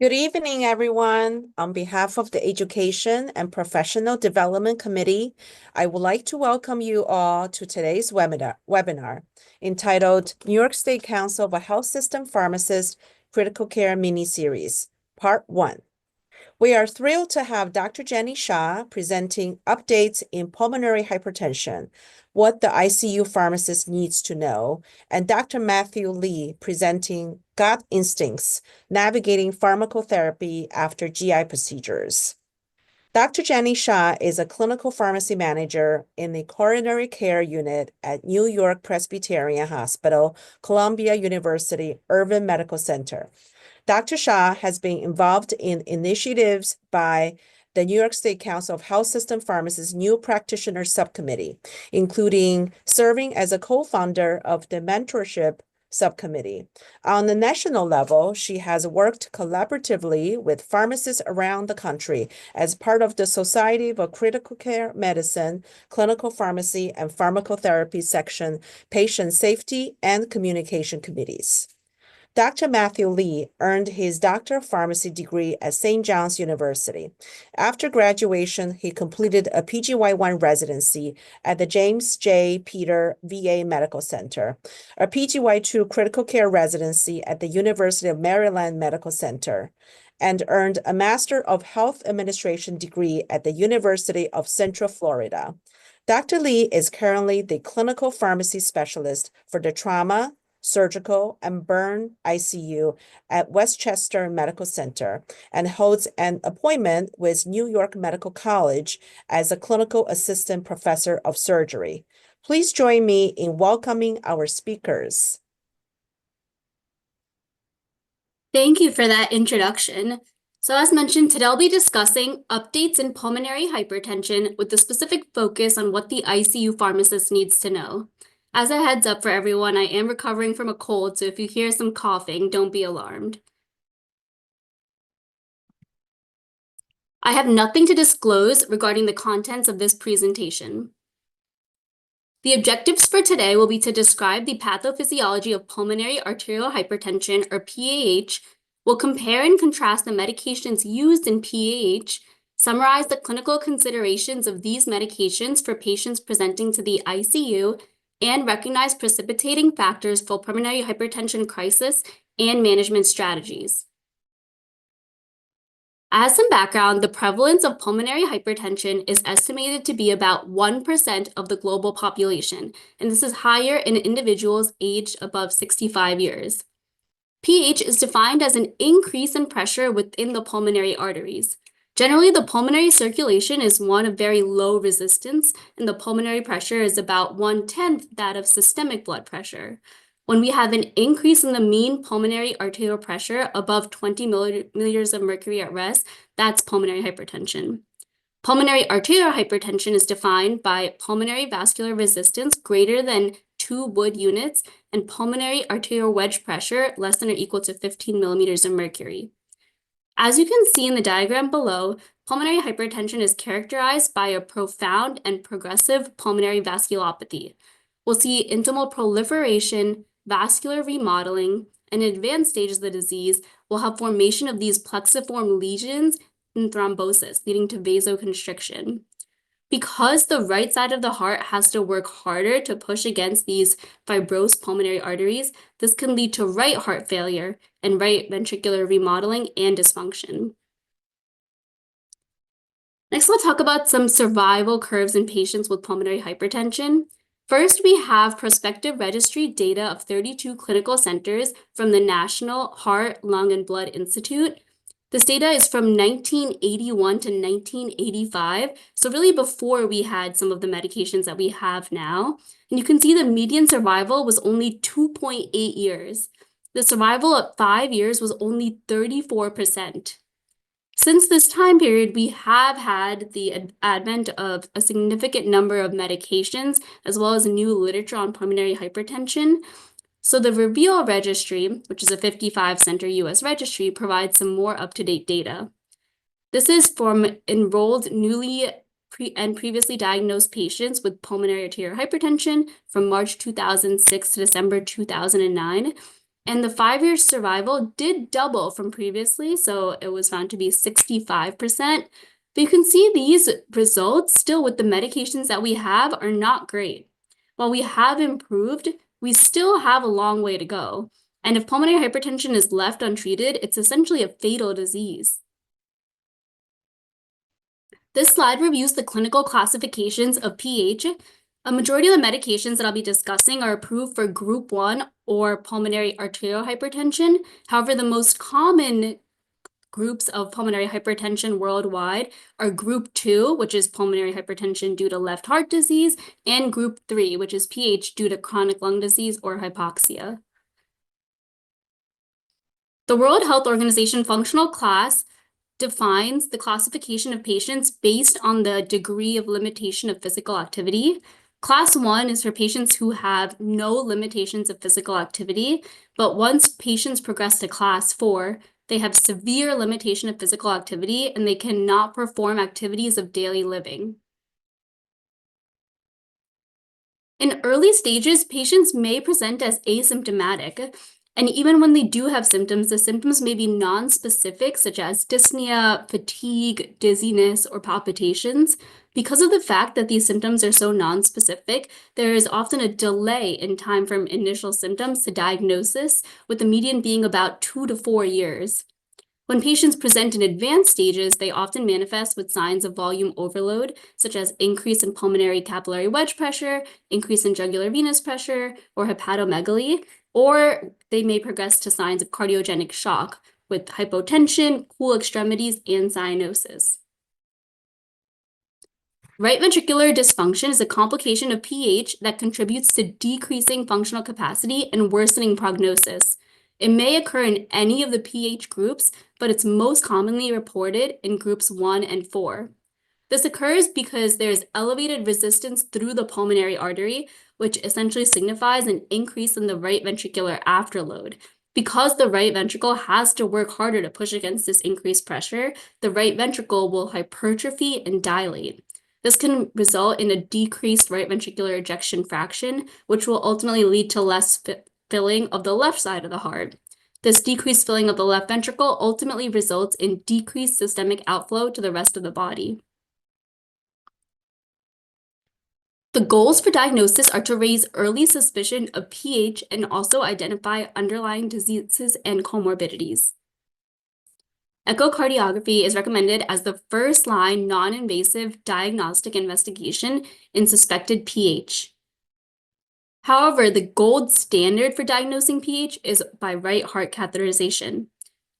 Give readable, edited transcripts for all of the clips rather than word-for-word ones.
Good evening, everyone. On behalf of the Education and Professional Development Committee, I would like to welcome you all to today's webinar entitled New York State Council of Health System Pharmacists Critical Care Mini-Series, Part 1. We are thrilled to have Dr. Jenny Shah presenting updates in pulmonary hypertension, what the ICU pharmacist needs to know, and Dr. Matthew Lee presenting gut instincts, navigating pharmacotherapy after GI procedures. Dr. Jenny Shah is a clinical pharmacy manager in the coronary care unit at New York-Presbyterian Hospital, Columbia University Irving Medical Center. Dr. Shah has been involved in initiatives by the New York State Council of Health System Pharmacists New Practitioner Subcommittee, including serving as a co-founder of the Mentorship Subcommittee. On the national level, she has worked collaboratively with pharmacists around the country as part of the Society for Critical Care Medicine, Clinical Pharmacy, and Pharmacotherapy Section Patient Safety and Communication Committees. Dr. Matthew Lee earned his Doctor of Pharmacy degree at St. John's University. After graduation, he completed a PGY1 residency at the James J. Peter VA Medical Center, a PGY2 critical care residency at the University of Maryland Medical Center, and earned a Master of Health Administration degree at the University of Central Florida. Dr. Lee is currently the clinical pharmacy specialist for the trauma, surgical, and burn ICU at Westchester Medical Center and holds an appointment with New York Medical College as a clinical assistant professor of surgery. Please join me in welcoming our speakers. Thank you for that introduction. So as mentioned, today I'll be discussing updates in pulmonary hypertension with a specific focus on what the ICU pharmacist needs to know. As a heads up for everyone, I am recovering from a cold, so if you hear some coughing, don't be alarmed. I have nothing to disclose regarding the contents of this presentation. The objectives for today will be to describe the pathophysiology of pulmonary arterial hypertension, or PAH. We'll compare and contrast the medications used in PAH, summarize the clinical considerations of these medications for patients presenting to the ICU, and recognize precipitating factors for pulmonary hypertension crisis and management strategies. As some background, the prevalence of pulmonary hypertension is estimated to be about 1% of the global population, and this is higher in individuals aged above 65 years. pH is defined as an increase in pressure within the pulmonary arteries. Generally, the pulmonary circulation is one of very low resistance, and the pulmonary pressure is about 1/10 that of systemic blood pressure. When we have an increase in the mean pulmonary arterial pressure above 20 milliliters of mercury at rest, that's pulmonary hypertension. Pulmonary arterial hypertension is defined by pulmonary vascular resistance greater than 2 Wood units and pulmonary arterial wedge pressure less than or equal to 15 millimeters of mercury. As you can see in the diagram below, pulmonary hypertension is characterized by a profound and progressive pulmonary vasculopathy. We'll see intimal proliferation, vascular remodeling, and in advanced stages of the disease will have formation of these plexiform lesions and thrombosis, leading to vasoconstriction. Because the right side of the heart has to work harder to push against these fibrosed pulmonary arteries, this can lead to right heart failure and right ventricular remodeling and dysfunction. Next, we'll talk about some survival curves in patients with pulmonary hypertension. First, we have prospective registry data of 32 clinical centers from the National Heart, Lung, and Blood Institute. This data is from 1981 to 1985, so really before we had some of the medications that we have now. And you can see the median survival was only 2.8 years. The survival at 5 years was only 34%. Since this time period, we have had the advent of a significant number of medications, as well as new literature on pulmonary hypertension. So the REVEAL registry, which is a 55-center U.S. registry, provides some more up-to-date data. This is from enrolled newly and previously diagnosed patients with pulmonary arterial hypertension from March 2006 to December 2009. And the 5-year survival did double from previously, so it was found to be 65%. But you can see these results still with the medications that we have are not great. While we have improved, we still have a long way to go. And if pulmonary hypertension is left untreated, it's essentially a fatal disease. This slide reviews the clinical classifications of PH. A majority of the medications that I'll be discussing are approved for group 1 or pulmonary arterial hypertension. However, the most common groups of pulmonary hypertension worldwide are group 2, which is pulmonary hypertension due to left heart disease, and group 3, which is PH due to chronic lung disease or hypoxia. The World Health Organization functional class defines the classification of patients based on the degree of limitation of physical activity. Class 1 is for patients who have no limitations of physical activity, but once patients progress to class 4, they have severe limitation of physical activity and they cannot perform activities of daily living. In early stages, patients may present as asymptomatic, and even when they do have symptoms, the symptoms may be non-specific, such as dyspnea, fatigue, dizziness, or palpitations. Because of the fact that these symptoms are so non-specific, there is often a delay in time from initial symptoms to diagnosis, with the median being about 2 to 4 years. When patients present in advanced stages, they often manifest with signs of volume overload, such as increase in pulmonary capillary wedge pressure, increase in jugular venous pressure, or hepatomegaly, or they may progress to signs of cardiogenic shock with hypotension, cool extremities, and cyanosis. Right ventricular dysfunction is a complication of PH that contributes to decreasing functional capacity and worsening prognosis. It may occur in any of the PH groups, but it's most commonly reported in groups 1 and 4. This occurs because there's elevated resistance through the pulmonary artery, which essentially signifies an increase in the right ventricular afterload. Because the right ventricle has to work harder to push against this increased pressure, the right ventricle will hypertrophy and dilate. This can result in a decreased right ventricular ejection fraction, which will ultimately lead to less filling of the left side of the heart. This decreased filling of the left ventricle ultimately results in decreased systemic outflow to the rest of the body. The goals for diagnosis are to raise early suspicion of PH and also identify underlying diseases and comorbidities. Echocardiography is recommended as the first-line non-invasive diagnostic investigation in suspected PH. However, the gold standard for diagnosing PH is by right heart catheterization.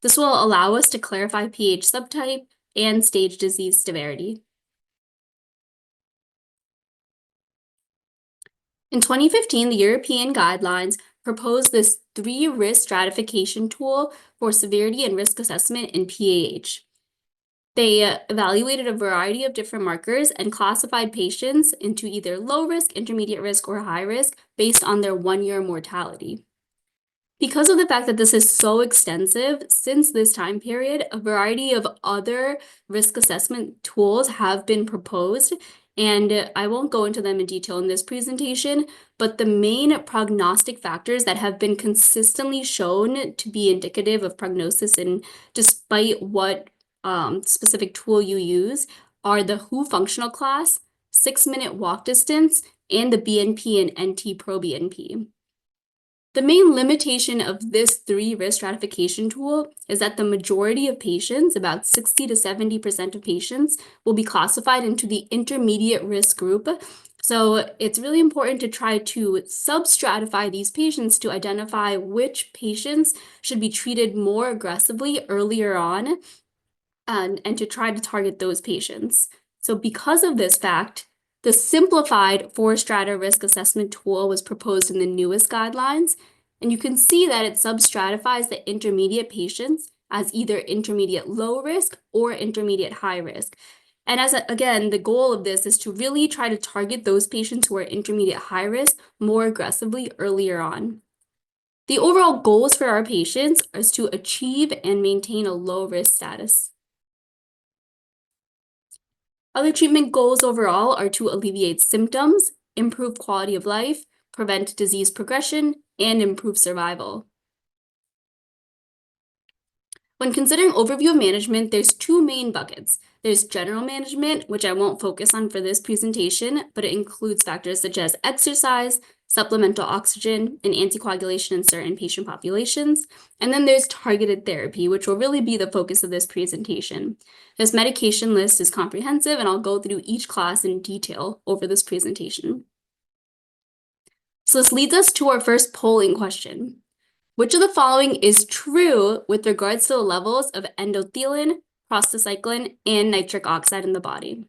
This will allow us to clarify PH subtype and stage disease severity. In 2015, the European guidelines proposed this 3-risk stratification tool for severity and risk assessment in PAH. They evaluated a variety of different markers and classified patients into either low risk, intermediate risk, or high risk based on their 1-year mortality. Because of the fact that this is so extensive, since this time period, a variety of other risk assessment tools have been proposed, and I won't go into them in detail in this presentation, but the main prognostic factors that have been consistently shown to be indicative of prognosis, and despite what specific tool you use, are the WHO functional class, 6-minute walk distance, and the BNP and NT-proBNP. The main limitation of this 3-risk stratification tool is that the majority of patients, about 60 to 70% of patients, will be classified into the intermediate risk group. So it's really important to try to substratify these patients to identify which patients should be treated more aggressively earlier on, and to try to target those patients. So because of this fact, the simplified 4-strata risk assessment tool was proposed in the newest guidelines, and you can see that it substratifies the intermediate patients as either intermediate low risk or intermediate high risk. And again, the goal of this is to really try to target those patients who are intermediate high risk more aggressively earlier on. The overall goals for our patients is to achieve and maintain a low risk status. Other treatment goals overall are to alleviate symptoms, improve quality of life, prevent disease progression, and improve survival. When considering overview of management, there's two main buckets. There's general management, which I won't focus on for this presentation, but it includes factors such as exercise, supplemental oxygen, and anticoagulation in certain patient populations. And then there's targeted therapy, which will really be the focus of this presentation. This medication list is comprehensive, and I'll go through each class in detail over this presentation. So this leads us to our first polling question. Which of the following is true with regards to the levels of endothelin, prostacyclin, and nitric oxide in the body?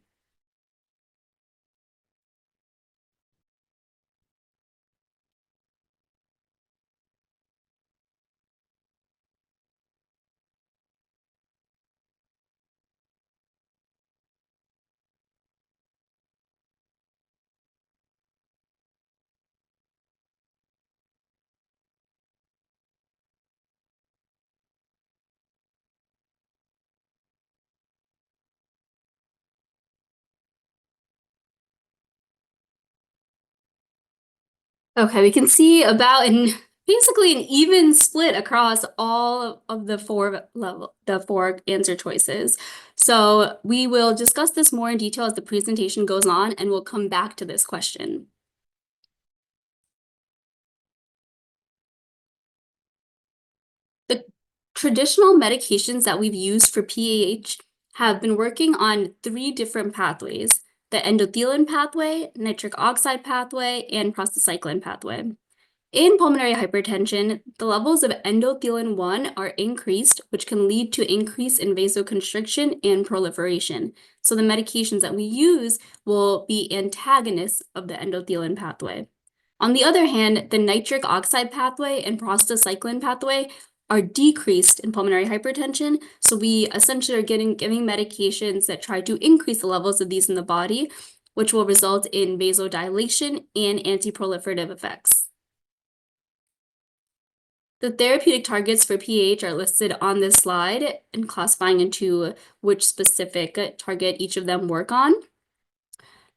Okay, we can see about basically an even split across all of the four answer choices. So we will discuss this more in detail as the presentation goes on, and we'll come back to this question. The traditional medications that we've used for PAH have been working on three different pathways: the endothelin pathway, nitric oxide pathway, and prostacyclin pathway. In pulmonary hypertension, the levels of endothelin 1 are increased, which can lead to increase in vasoconstriction and proliferation. So the medications that we use will be antagonists of the endothelin pathway. On the other hand, the nitric oxide pathway and prostacyclin pathway are decreased in pulmonary hypertension. So we essentially are giving medications that try to increase the levels of these in the body, which will result in vasodilation and antiproliferative effects. The therapeutic targets for PAH are listed on this slide and classifying into which specific target each of them work on.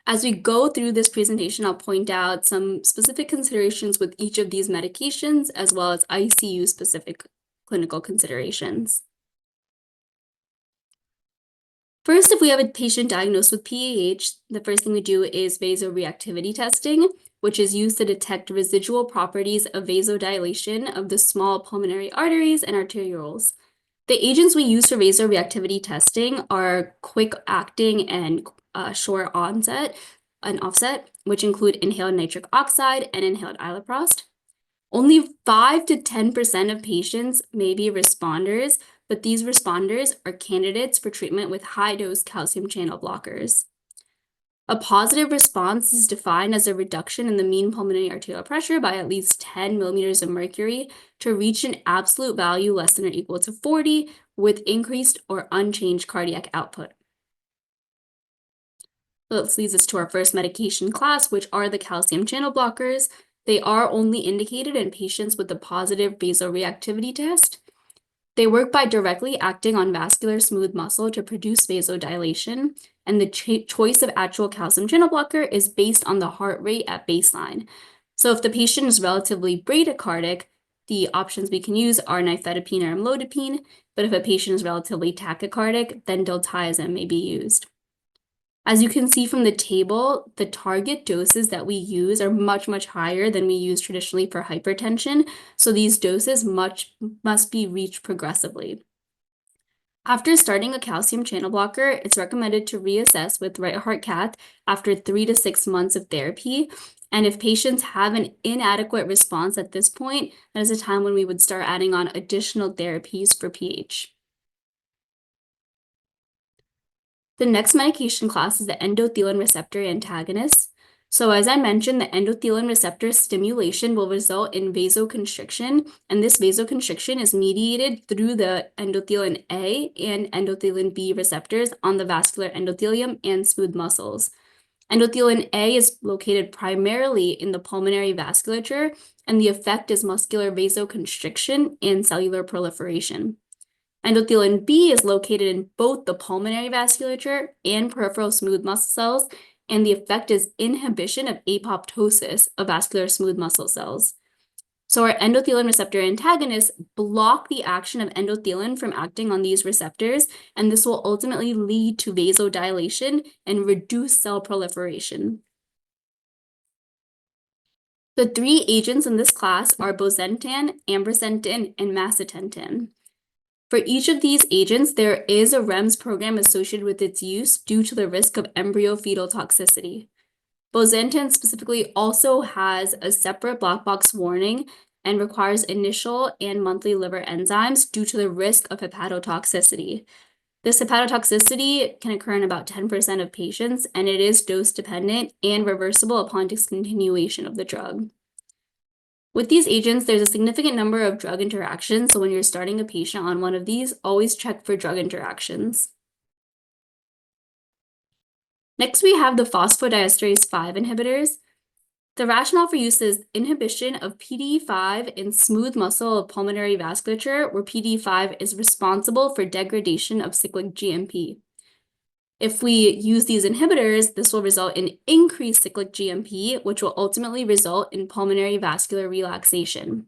As we go through this presentation, I'll point out some specific considerations with each of these medications, as well as ICU-specific clinical considerations. First, if we have a patient diagnosed with PAH, the first thing we do is vasoreactivity testing, which is used to detect residual properties of vasodilation of the small pulmonary arteries and arterioles. The agents we use for vasoreactivity testing are quick-acting and short onset and offset, which include inhaled nitric oxide and inhaled iloprost. Only 5 to 10% of patients may be responders, but these responders are candidates for treatment with high-dose calcium channel blockers. A positive response is defined as a reduction in the mean pulmonary arterial pressure by at least 10 millimeters of mercury to reach an absolute value less than or equal to 40 with increased or unchanged cardiac output. So this leads us to our first medication class, which are the calcium channel blockers. They are only indicated in patients with a positive vasoreactivity test. They work by directly acting on vascular smooth muscle to produce vasodilation, and the choice of actual calcium channel blocker is based on the heart rate at baseline. So if the patient is relatively bradycardic, the options we can use are nifedipine or amlodipine, but if a patient is relatively tachycardic, then diltiazem may be used. As you can see from the table, the target doses that we use are much, much higher than we use traditionally for hypertension, so these doses must be reached progressively. After starting a calcium channel blocker, it's recommended to reassess with right heart cath after 3 to 6 months of therapy, and if patients have an inadequate response at this point, that is a time when we would start adding on additional therapies for PH. The next medication class is the endothelin receptor antagonists. So as I mentioned, the endothelin receptor stimulation will result in vasoconstriction, and this vasoconstriction is mediated through the endothelin A and endothelin B receptors on the vascular endothelium and smooth muscles. Endothelin A is located primarily in the pulmonary vasculature, and the effect is muscular vasoconstriction and cellular proliferation. Endothelin B is located in both the pulmonary vasculature and peripheral smooth muscle cells, and the effect is inhibition of apoptosis of vascular smooth muscle cells. So our endothelin receptor antagonists block the action of endothelin from acting on these receptors, and this will ultimately lead to vasodilation and reduce cell proliferation. The three agents in this class are bosentan, ambrisentan, and macitentan. For each of these agents, there is a REMS program associated with its use due to the risk of embryo-fetal toxicity. Bosentan specifically also has a separate black box warning and requires initial and monthly liver enzymes due to the risk of hepatotoxicity. This hepatotoxicity can occur in about 10% of patients, and it is dose-dependent and reversible upon discontinuation of the drug. With these agents, there's a significant number of drug interactions, so when you're starting a patient on one of these, always check for drug interactions. Next, we have the phosphodiesterase 5 inhibitors. The rationale for use is inhibition of PDE5 in smooth muscle of pulmonary vasculature, where PDE5 is responsible for degradation of cyclic GMP. If we use these inhibitors, this will result in increased cyclic GMP, which will ultimately result in pulmonary vascular relaxation.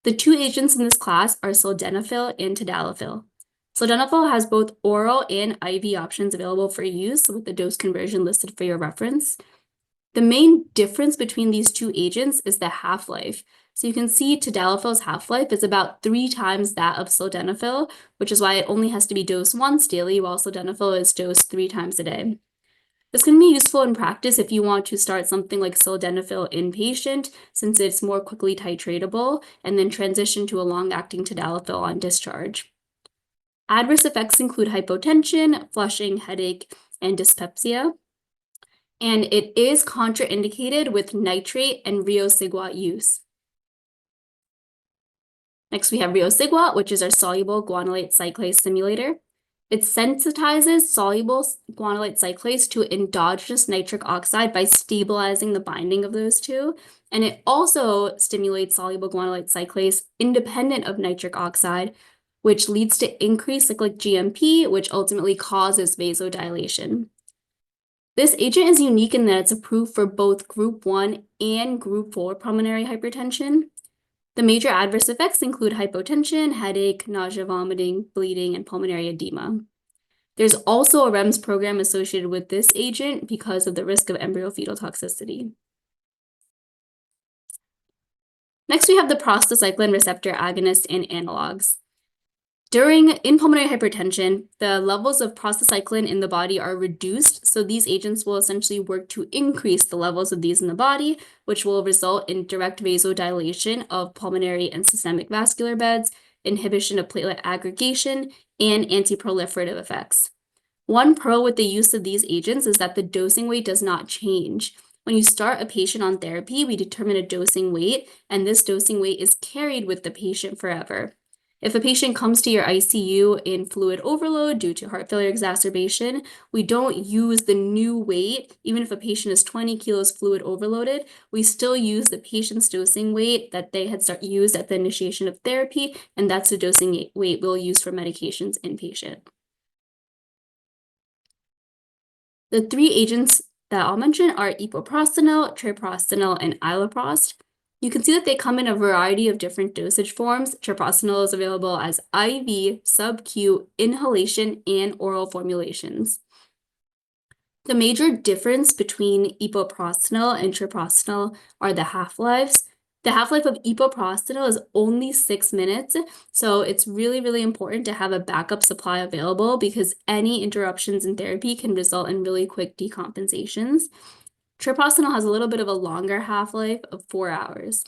The two agents in this class are sildenafil and tadalafil. Sildenafil has both oral and IV options available for use, with the dose conversion listed for your reference. The main difference between these two agents is the half-life. So you can see tadalafil's half-life is about 3 times that of sildenafil, which is why it only has to be dosed once daily, while sildenafil is dosed 3 times a day. This can be useful in practice if you want to start something like sildenafil inpatient, since it's more quickly titratable, and then transition to a long-acting tadalafil on discharge. Adverse effects include hypotension, flushing, headache, and dyspepsia. And it is contraindicated with nitrate and riociguat use. Next, we have riociguat, which is our soluble guanylate cyclase simulator. It sensitizes soluble guanylate cyclase to endogenous nitric oxide by stabilizing the binding of those two. And it also stimulates soluble guanylate cyclase independent of nitric oxide, which leads to increased cyclic GMP, which ultimately causes vasodilation. This agent is unique in that it's approved for both Group 1 and Group 4 pulmonary hypertension. The major adverse effects include hypotension, headache, nausea, vomiting, bleeding, and pulmonary edema. There's also a REMS program associated with this agent because of the risk of embryo-fetal toxicity. Next, we have the prostacyclin receptor agonist and analogs. In pulmonary hypertension, the levels of prostacyclin in the body are reduced, so these agents will essentially work to increase the levels of these in the body, which will result in direct vasodilation of pulmonary and systemic vascular beds, inhibition of platelet aggregation, and antiproliferative effects. One pro with the use of these agents is that the dosing weight does not change. When you start a patient on therapy, we determine a dosing weight, and this dosing weight is carried with the patient forever. If a patient comes to your ICU in fluid overload due to heart failure exacerbation, we don't use the new weight. Even if a patient is 20 kilos fluid overloaded, we still use the patient's dosing weight that they had used at the initiation of therapy, and that's the dosing weight we'll use for medications inpatient. The 3 agents that I'll mention are epoprostenol, treprostinil, and iloprost. You can see that they come in a variety of different dosage forms. Treprostinil is available as IV, sub-Q, inhalation, and oral formulations. The major difference between epoprostenol and treprostinil are the half-lives. The half-life of epoprostenol is only 6 minutes, so it's really, really important to have a backup supply available because any interruptions in therapy can result in really quick decompensations. Treprostinil has a little bit of a longer half-life of 4 hours.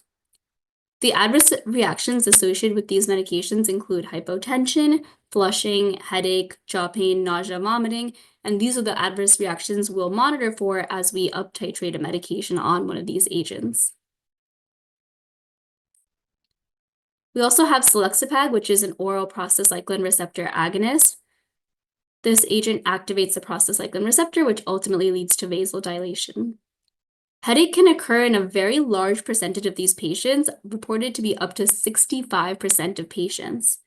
The adverse reactions associated with these medications include hypotension, flushing, headache, jaw pain, nausea, vomiting, and these are the adverse reactions we'll monitor for as we up-titrate a medication on one of these agents. We also have selexipag, which is an oral prostacyclin receptor agonist. This agent activates the prostacyclin receptor, which ultimately leads to vasodilation. Headache can occur in a very large percentage of these patients, reported to be up to 65% of patients.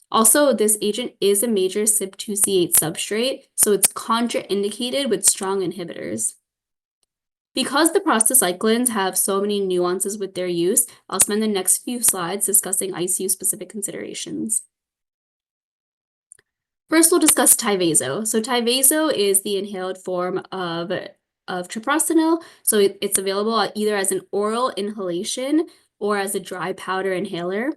Also, this agent is a major CYP2C8 substrate, so it's contraindicated with strong inhibitors. Because the prostacyclins have so many nuances with their use, I'll spend the next few slides discussing ICU-specific considerations. First, we'll discuss Tyvaso. So Tyvaso is the inhaled form of treprostinil. So it's available either as an oral inhalation or as a dry powder inhaler.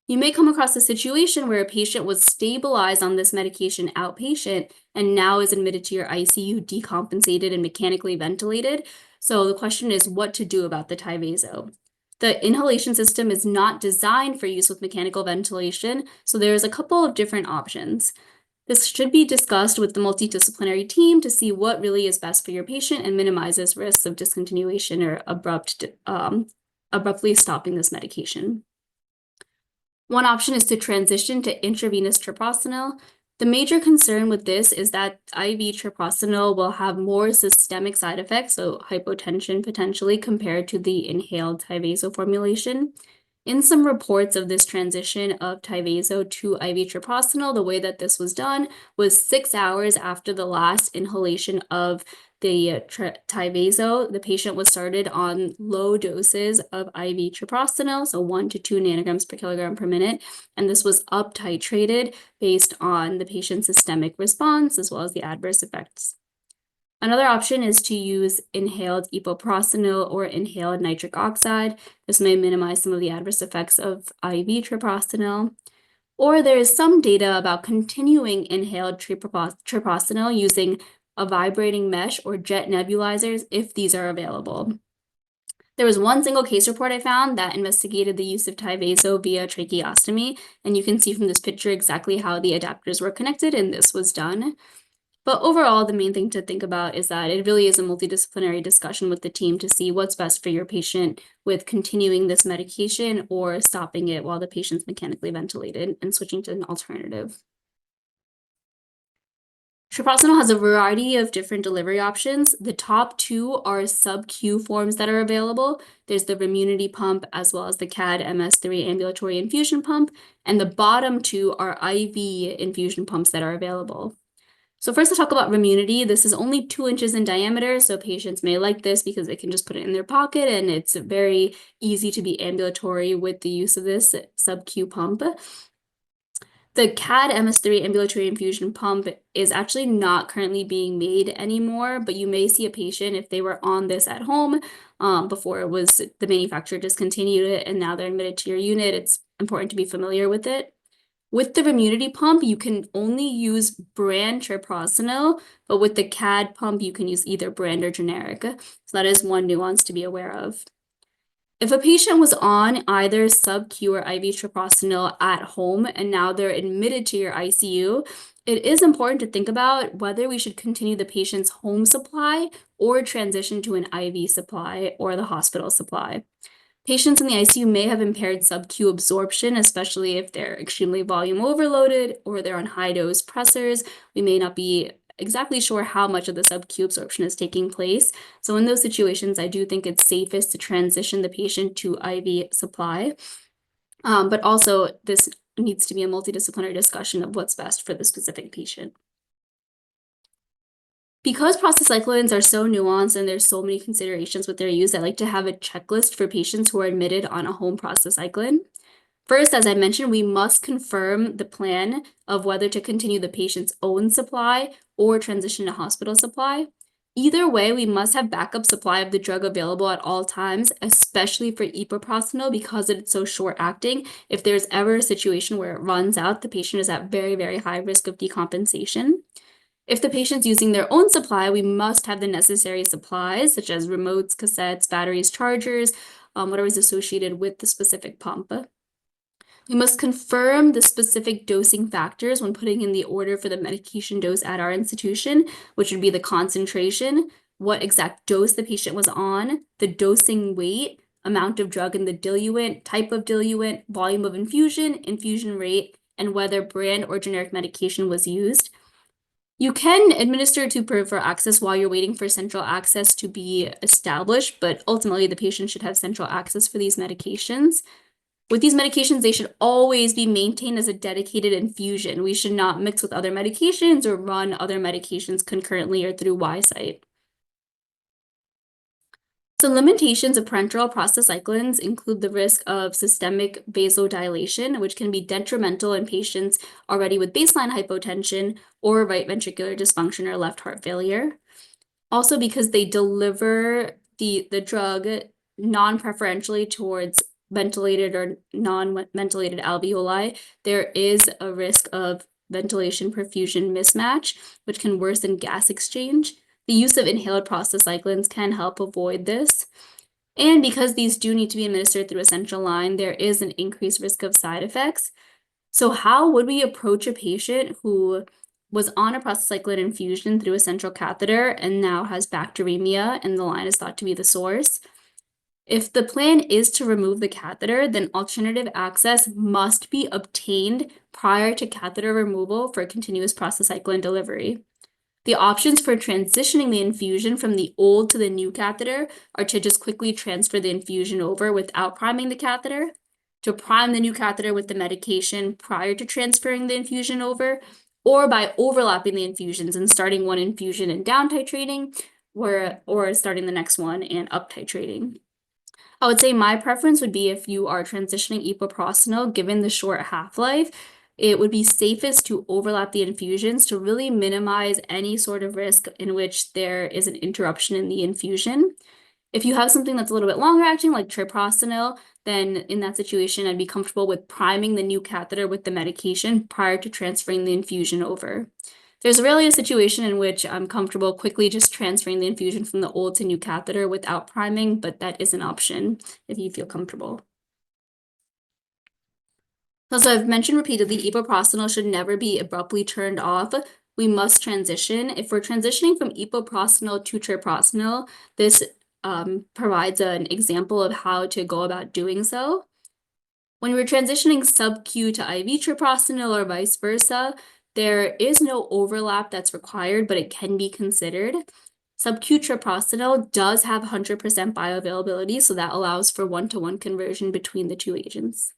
You may come across a situation where a patient was stabilized on this medication outpatient and now is admitted to your ICU decompensated and mechanically ventilated. So the question is what to do about the Tyvaso. The inhalation system is not designed for use with mechanical ventilation, so there's a couple of different options. This should be discussed with the multidisciplinary team to see what really is best for your patient and minimizes risks of discontinuation or abruptly stopping this medication. One option is to transition to intravenous treprostinil. The major concern with this is that IV treprostinil will have more systemic side effects, so hypotension potentially, compared to the inhaled Tyvaso formulation. In some reports of this transition of Tyvaso to IV treprostinil, the way that this was done was 6 hours after the last inhalation of the Tyvaso. The patient was started on low doses of IV treprostinil, so 1 to 2 nanograms per kilogram per minute, and this was up titrated based on the patient's systemic response as well as the adverse effects. Another option is to use inhaled epoprostenol or inhaled nitric oxide. This may minimize some of the adverse effects of IV treprostinil. Or there is some data about continuing inhaled treprostinil using a vibrating mesh or jet nebulizers if these are available. There was one single case report I found that investigated the use of Tyvaso via tracheostomy, and you can see from this picture exactly how the adapters were connected, and this was done. But overall, the main thing to think about is that it really is a multidisciplinary discussion with the team to see what's best for your patient with continuing this medication or stopping it while the patient's mechanically ventilated and switching to an alternative. Treprostinil has a variety of different delivery options. The top two are sub-Q forms that are available. There's the Remunity pump as well as the CAD MS3 ambulatory infusion pump, and the bottom two are IV infusion pumps that are available. So first, let's talk about Remunity. This is only 2 inches in diameter, so patients may like this because they can just put it in their pocket, and it's very easy to be ambulatory with the use of this sub-Q pump. The CAD MS3 ambulatory infusion pump is actually not currently being made anymore, but you may see a patient if they were on this at home before it was the manufacturer discontinued it, and now they're admitted to your unit. It's important to be familiar with it. With the Remunity pump, you can only use brand treprostinil, but with the CAD pump, you can use either brand or generic. So that is one nuance to be aware of. If a patient was on either sub-Q or IV treprostinil at home and now they're admitted to your ICU, it is important to think about whether we should continue the patient's home supply or transition to an IV supply or the hospital supply. Patients in the ICU may have impaired sub-Q absorption, especially if they're extremely volume overloaded or they're on high-dose pressors. We may not be exactly sure how much of the sub-Q absorption is taking place. So in those situations, I do think it's safest to transition the patient to IV supply. But also, this needs to be a multidisciplinary discussion of what's best for the specific patient. Because prostacyclins are so nuanced and there's so many considerations with their use, I like to have a checklist for patients who are admitted on a home prostacyclin. First, as I mentioned, we must confirm the plan of whether to continue the patient's own supply or transition to hospital supply. Either way, we must have backup supply of the drug available at all times, especially for epoprostenol because it's so short-acting. If there's ever a situation where it runs out, the patient is at very, very high risk of decompensation. If the patient's using their own supply, we must have the necessary supplies, such as remotes, cassettes, batteries, chargers, whatever is associated with the specific pump. We must confirm the specific dosing factors when putting in the order for the medication dose at our institution, which would be the concentration, what exact dose the patient was on, the dosing weight, amount of drug in the diluent, type of diluent, volume of infusion, infusion rate, and whether brand or generic medication was used. You can administer to peripheral access while you're waiting for central access to be established, but ultimately the patient should have central access for these medications. With these medications, they should always be maintained as a dedicated infusion. We should not mix with other medications or run other medications concurrently or through Y-site. So limitations of parenteral prostacyclins include the risk of systemic vasodilation, which can be detrimental in patients already with baseline hypotension or right ventricular dysfunction or left heart failure. Also, because they deliver the drug non-preferentially towards ventilated or non-ventilated alveoli, there is a risk of ventilation perfusion mismatch, which can worsen gas exchange. The use of inhaled prostacyclins can help avoid this. And because these do need to be administered through a central line, there is an increased risk of side effects. So how would we approach a patient who was on a prostacyclin infusion through a central catheter and now has bacteremia and the line is thought to be the source? If the plan is to remove the catheter, then alternative access must be obtained prior to catheter removal for continuous prostacyclin delivery. The options for transitioning the infusion from the old to the new catheter are to just quickly transfer the infusion over without priming the catheter, to prime the new catheter with the medication prior to transferring the infusion over, or by overlapping the infusions and starting one infusion and down titrating, or starting the next one and up titrating. I would say my preference would be if you are transitioning epoprostenol, given the short half-life, it would be safest to overlap the infusions to really minimize any sort of risk in which there is an interruption in the infusion. If you have something that's a little bit longer acting, like treprostinil, then in that situation, I'd be comfortable with priming the new catheter with the medication prior to transferring the infusion over. There's rarely a situation in which I'm comfortable quickly just transferring the infusion from the old to new catheter without priming, but that is an option if you feel comfortable. So I've mentioned repeatedly, epoprostenol should never be abruptly turned off. We must transition. If we're transitioning from epoprostenol to treprostinil, this provides an example of how to go about doing so. When we're transitioning sub-Q to IV treprostinil or vice versa, there is no overlap that's required, but it can be considered. Sub-Q treprostinil does have 100% bioavailability, so that allows for one-to-one conversion between the two agents.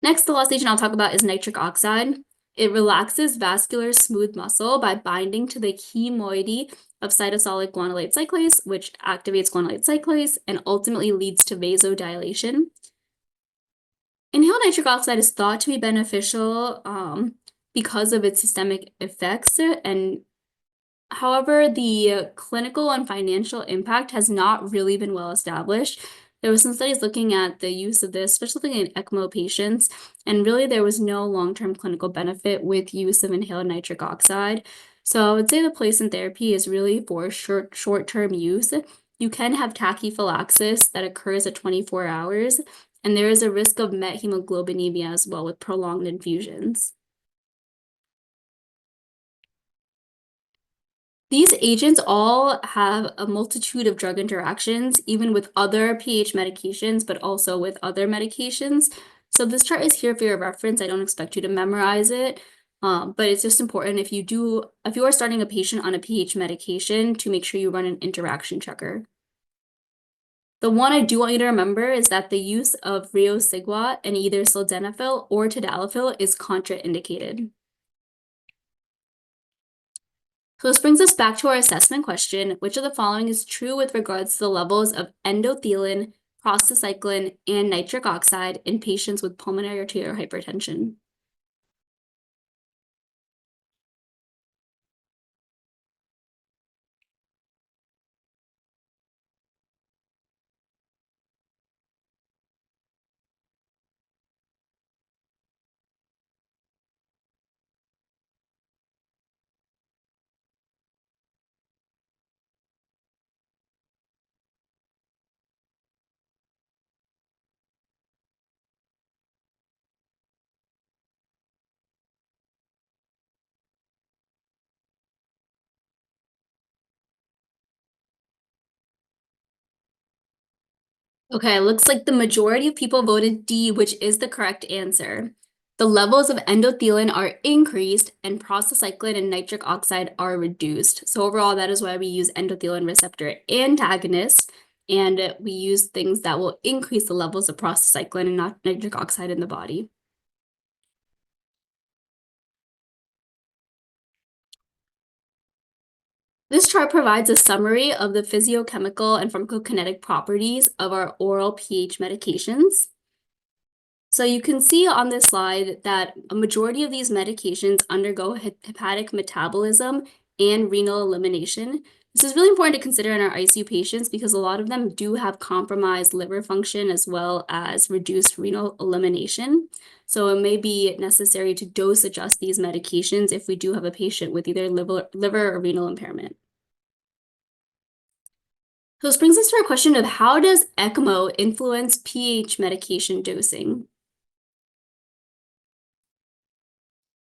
Next, the last agent I'll talk about is nitric oxide. It relaxes vascular smooth muscle by binding to the key moiety of cytosolic guanylate cyclase, which activates guanylate cyclase and ultimately leads to vasodilation. Inhaled nitric oxide is thought to be beneficial because of its systemic effects, and however, the clinical and financial impact has not really been well established. There were some studies looking at the use of this, especially in ECMO patients, and really there was no long-term clinical benefit with use of inhaled nitric oxide. So I would say the place in therapy is really for short-term use. You can have tachyphylaxis that occurs at 24 hours, and there is a risk of methemoglobinemia as well with prolonged infusions. These agents all have a multitude of drug interactions, even with other pH medications, but also with other medications. So this chart is here for your reference. I don't expect you to memorize it, but it's just important if you are starting a patient on a pH medication to make sure you run an interaction checker. The one I do want you to remember is that the use of riociguat in either sildenafil or tadalafil is contraindicated. So this brings us back to our assessment question. Which of the following is true with regards to the levels of endothelin, prostacyclin, and nitric oxide in patients with pulmonary arterial hypertension? Okay, it looks like the majority of people voted D, which is the correct answer. The levels of endothelin are increased and prostacyclin and nitric oxide are reduced. So overall, that is why we use endothelin receptor antagonists, and we use things that will increase the levels of prostacyclin and not nitric oxide in the body. This chart provides a summary of the physiochemical and pharmacokinetic properties of our oral pH medications. So you can see on this slide that a majority of these medications undergo hepatic metabolism and renal elimination. This is really important to consider in our ICU patients because a lot of them do have compromised liver function as well as reduced renal elimination. So it may be necessary to dose adjust these medications if we do have a patient with either liver or renal impairment. So this brings us to our question of how does ECMO influence pH medication dosing?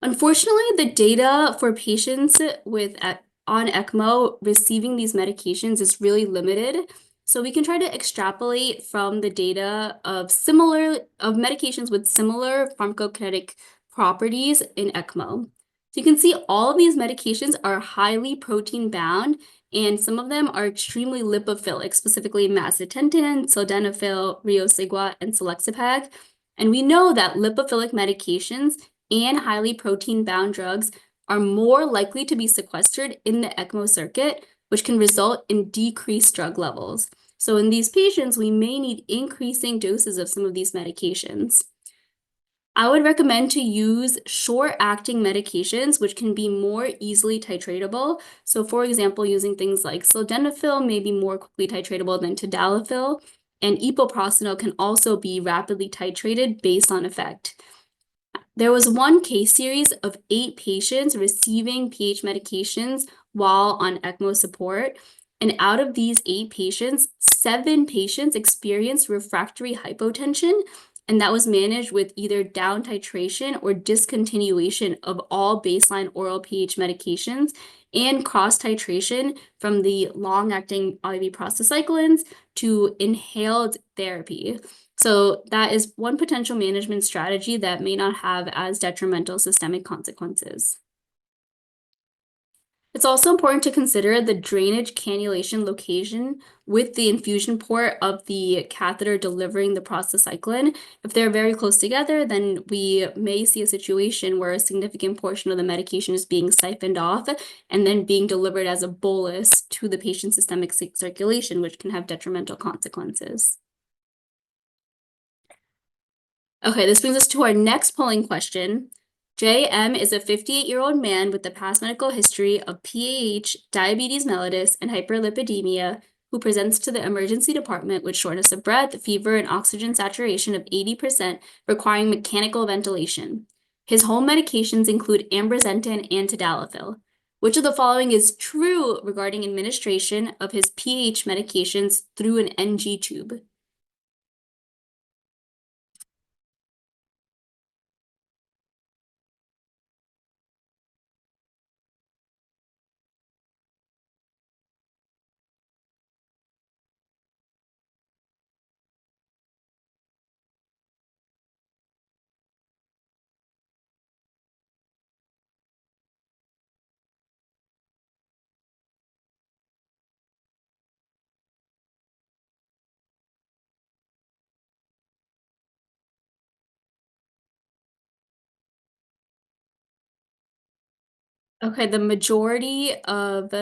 Unfortunately, the data for patients on ECMO receiving these medications is really limited. So we can try to extrapolate from the data of medications with similar pharmacokinetic properties in ECMO. So you can see all of these medications are highly protein bound, and some of them are extremely lipophilic, specifically macitentan, sildenafil, riociguat, and selexipag. And we know that lipophilic medications and highly protein-bound drugs are more likely to be sequestered in the ECMO circuit, which can result in decreased drug levels. So in these patients, we may need increasing doses of some of these medications. I would recommend to use short-acting medications, which can be more easily titratable. So for example, using things like sildenafil may be more quickly titratable than tadalafil, and epoprostenol can also be rapidly titrated based on effect. There was one case series of 8 patients receiving pH medications while on ECMO support. And out of these 8 patients, 7 patients experienced refractory hypotension, and that was managed with either down titration or discontinuation of all baseline oral pH medications and cross titration from the long-acting IV prostacyclins to inhaled therapy. So that is one potential management strategy that may not have as detrimental systemic consequences. It's also important to consider the drainage cannulation location with the infusion port of the catheter delivering the prostacyclin. If they're very close together, then we may see a situation where a significant portion of the medication is being siphoned off and then being delivered as a bolus to the patient's systemic circulation, which can have detrimental consequences. Okay, this brings us to our next polling question. JM is a 58-year-old man with the past medical history of PAH, diabetes mellitus, and hyperlipidemia who presents to the emergency department with shortness of breath, fever, and oxygen saturation of 80%, requiring mechanical ventilation. His home medications include ambrisentan and tadalafil. Which of the following is true regarding administration of his PAH medications through an NG tube? Okay, the majority of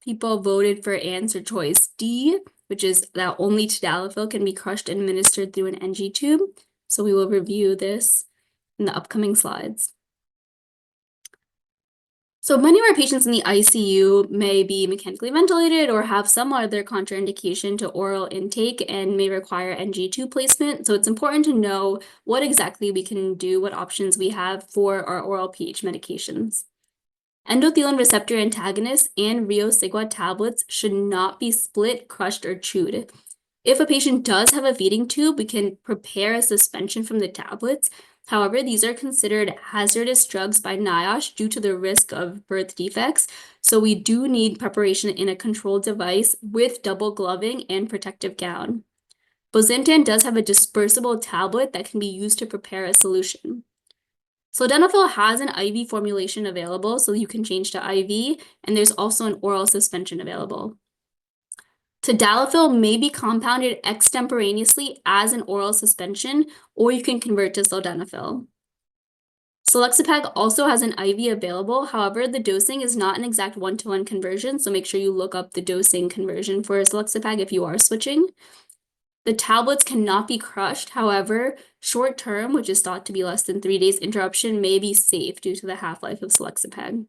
people voted for answer choice D, which is that only tadalafil can be crushed and administered through an NG tube. So we will review this in the upcoming slides. So many of our patients in the ICU may be mechanically ventilated or have some other contraindication to oral intake and may require NG tube placement. So it's important to know what exactly we can do, what options we have for our oral pH medications. Endothelin receptor antagonists and riociguat tablets should not be split, crushed, or chewed. If a patient does have a feeding tube, we can prepare a suspension from the tablets. However, these are considered hazardous drugs by NIOSH due to the risk of birth defects. So we do need preparation in a controlled device with double gloving and protective gown. Bosentan does have a dispersible tablet that can be used to prepare a solution. Sildenafil has an IV formulation available, so you can change to IV, and there's also an oral suspension available. Tadalafil may be compounded extemporaneously as an oral suspension, or you can convert to sildenafil. Selexipag also has an IV available. However, the dosing is not an exact one-to-one conversion, so make sure you look up the dosing conversion for Selexipag if you are switching. The tablets cannot be crushed. However, short term, which is thought to be less than 3 days interruption, may be safe due to the half-life of Selexipag.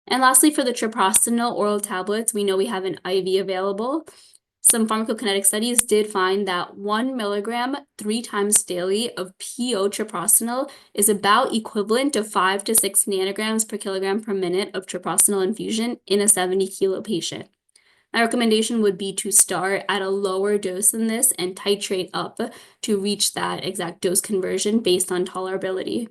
And lastly, for the treprostinil oral tablets, we know we have an IV available. Some pharmacokinetic studies did find that 1 milligram 3 times daily of PO treprostinil is about equivalent to 5 to 6 nanograms per kilogram per minute of treprostinil infusion in a 70-kilo patient. My recommendation would be to start at a lower dose than this and titrate up to reach that exact dose conversion based on tolerability.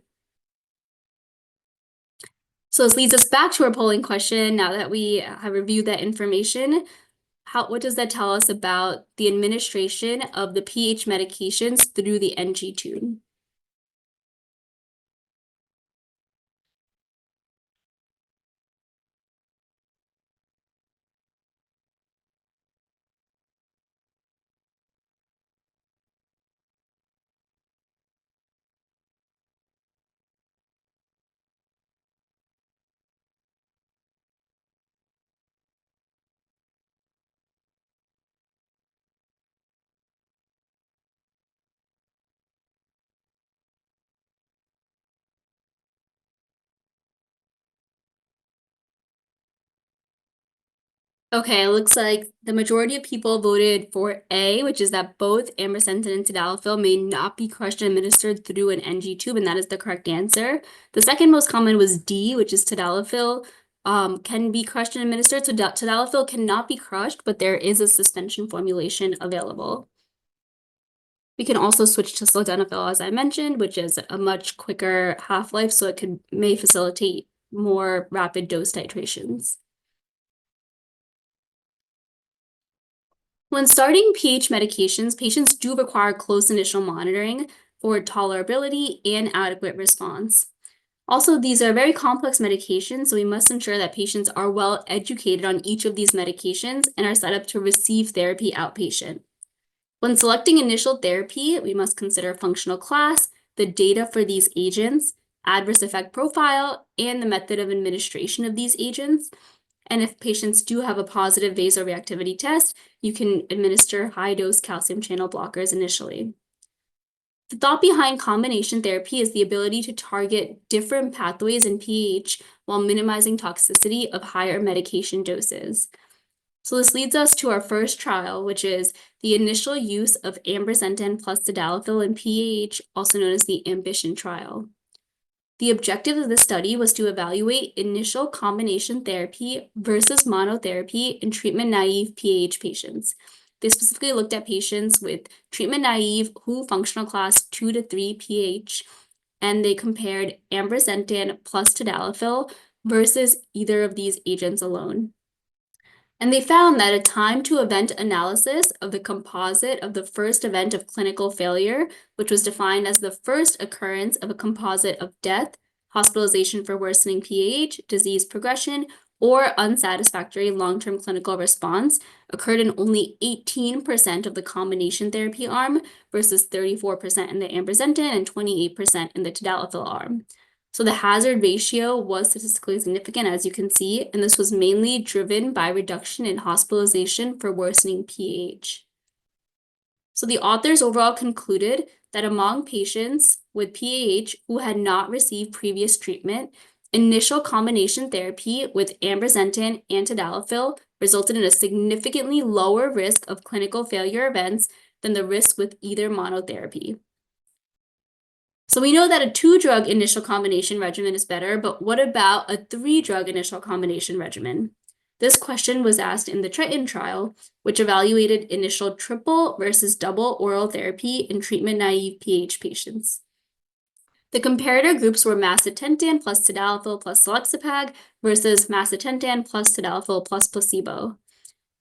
So this leads us back to our polling question. Now that we have reviewed that information, what does that tell us about the administration of the pH medications through the NG tube? Okay, it looks like the majority of people voted for A, which is that both ambrisentan and tadalafil may not be crushed and administered through an NG tube, and that is the correct answer. The second most common was D, which is tadalafil can be crushed and administered. So tadalafil cannot be crushed, but there is a suspension formulation available. We can also switch to sildenafil, as I mentioned, which is a much quicker half-life, so it may facilitate more rapid dose titrations. When starting pH medications, patients do require close initial monitoring for tolerability and adequate response. Also, these are very complex medications, so we must ensure that patients are well educated on each of these medications and are set up to receive therapy outpatient. When selecting initial therapy, we must consider functional class, the data for these agents, adverse effect profile, and the method of administration of these agents. And if patients do have a positive vasoreactivity test, you can administer high-dose calcium channel blockers initially. The thought behind combination therapy is the ability to target different pathways in pH while minimizing toxicity of higher medication doses. So this leads us to our first trial, which is the initial use of ambrisentan plus tadalafil in PAH, also known as the AMBITION trial. The objective of this study was to evaluate initial combination therapy versus monotherapy in treatment-naive PAH patients. They specifically looked at patients with treatment-naive WHO functional class 2 to 3 PAH, and they compared ambrisentan plus tadalafil versus either of these agents alone. And they found that a time to event analysis of the composite of the first event of clinical failure, which was defined as the first occurrence of a composite of death, hospitalization for worsening PAH, disease progression, or unsatisfactory long-term clinical response, occurred in only 18% of the combination therapy arm versus 34% in the ambrisentan and 28% in the tadalafil arm. So the hazard ratio was statistically significant, as you can see, and this was mainly driven by reduction in hospitalization for worsening PAH. So the authors overall concluded that among patients with PAH who had not received previous treatment, initial combination therapy with ambrisentan and tadalafil resulted in a significantly lower risk of clinical failure events than the risk with either monotherapy. So we know that a 2-drug initial combination regimen is better, but what about a 3-drug initial combination regimen? This question was asked in the Triton trial, which evaluated initial triple versus double oral therapy in treatment-naive PAH patients. The comparator groups were macitentan plus tadalafil plus selexipag versus macitentan plus tadalafil plus placebo.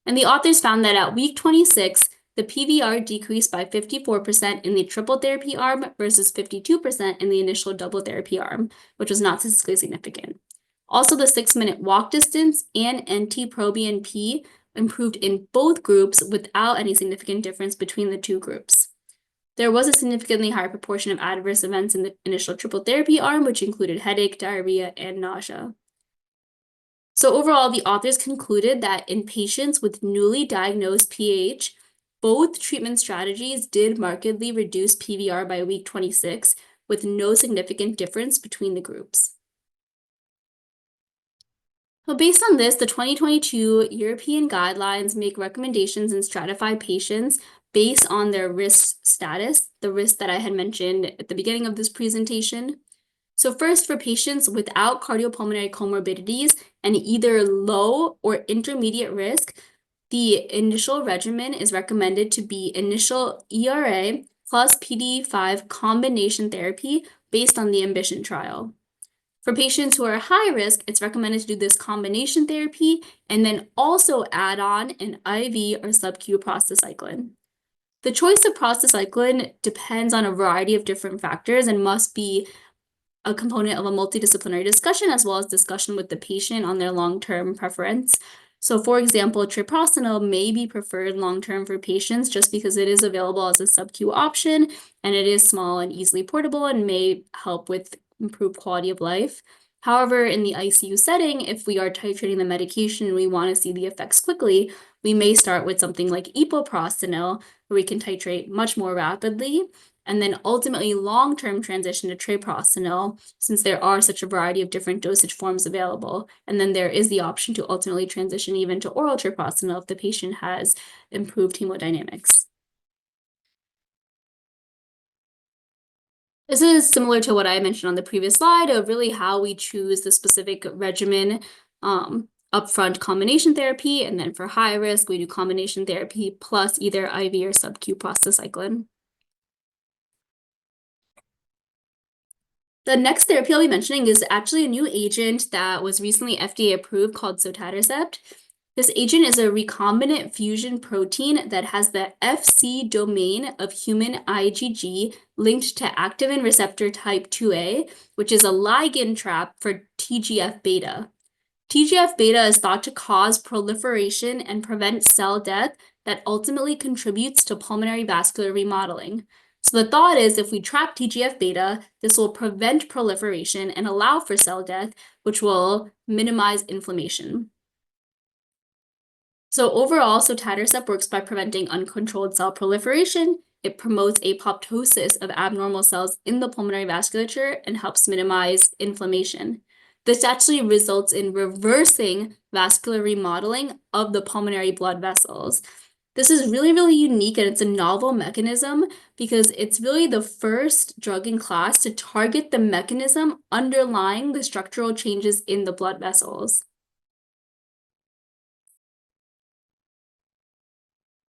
And the authors found that at week 26, the PVR decreased by 54% in the triple therapy arm versus 52% in the initial double therapy arm, which was not statistically significant. Also, the 6-minute walk distance and NT-proBNP improved in both groups without any significant difference between the two groups. There was a significantly higher proportion of adverse events in the initial triple therapy arm, which included headache, diarrhea, and nausea. So overall, the authors concluded that in patients with newly diagnosed PAH, both treatment strategies did markedly reduce PVR by week 26, with no significant difference between the groups. So based on this, the 2022 European guidelines make recommendations and stratify patients based on their risk status, the risk that I had mentioned at the beginning of this presentation. So first, for patients without cardiopulmonary comorbidities and either low or intermediate risk, the initial regimen is recommended to be initial ERA plus PDE5 combination therapy based on the AMBITION trial. For patients who are high risk, it's recommended to do this combination therapy and then also add on an IV or sub-Q prostacyclin. The choice of prostacyclin depends on a variety of different factors and must be a component of a multidisciplinary discussion as well as discussion with the patient on their long-term preference. So for example, treprostinil may be preferred long-term for patients just because it is available as a sub-Q option and it is small and easily portable and may help with improved quality of life. However, in the ICU setting, if we are titrating the medication and we want to see the effects quickly, we may start with something like epoprostenol, where we can titrate much more rapidly, and then ultimately long-term transition to treprostinil, since there are such a variety of different dosage forms available. And then there is the option to ultimately transition even to oral treprostinil if the patient has improved hemodynamics. This is similar to what I mentioned on the previous slide of really how we choose the specific regimen, upfront combination therapy, and then for high risk, we do combination therapy plus either IV or sub-Q prostacyclin. The next therapy I'll be mentioning is actually a new agent that was recently FDA approved called sotatercept. This agent is a recombinant fusion protein that has the Fc domain of human IgG linked to activin receptor type 2A, which is a ligand trap for TGF-beta. TGF-beta is thought to cause proliferation and prevent cell death that ultimately contributes to pulmonary vascular remodeling. So the thought is if we trap TGF-beta, this will prevent proliferation and allow for cell death, which will minimize inflammation. So overall, sotatercept works by preventing uncontrolled cell proliferation. It promotes apoptosis of abnormal cells in the pulmonary vasculature and helps minimize inflammation. This actually results in reversing vascular remodeling of the pulmonary blood vessels. This is really, really unique, and it's a novel mechanism because it's really the first drug in class to target the mechanism underlying the structural changes in the blood vessels.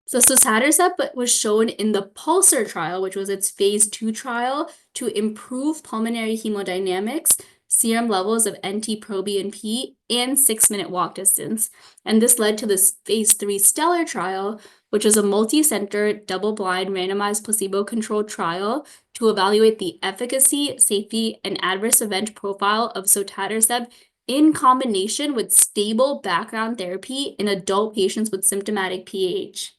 So sotatercept was shown in the PULSAR trial, which was its phase 2 trial, to improve pulmonary hemodynamics, serum levels of NT-proBNP, and 6-minute walk distance. And this led to this phase 3 STELLAR trial, which was a multi-center, double-blind, randomized placebo-controlled trial to evaluate the efficacy, safety, and adverse event profile of sotatercept in combination with stable background therapy in adult patients with symptomatic PAH.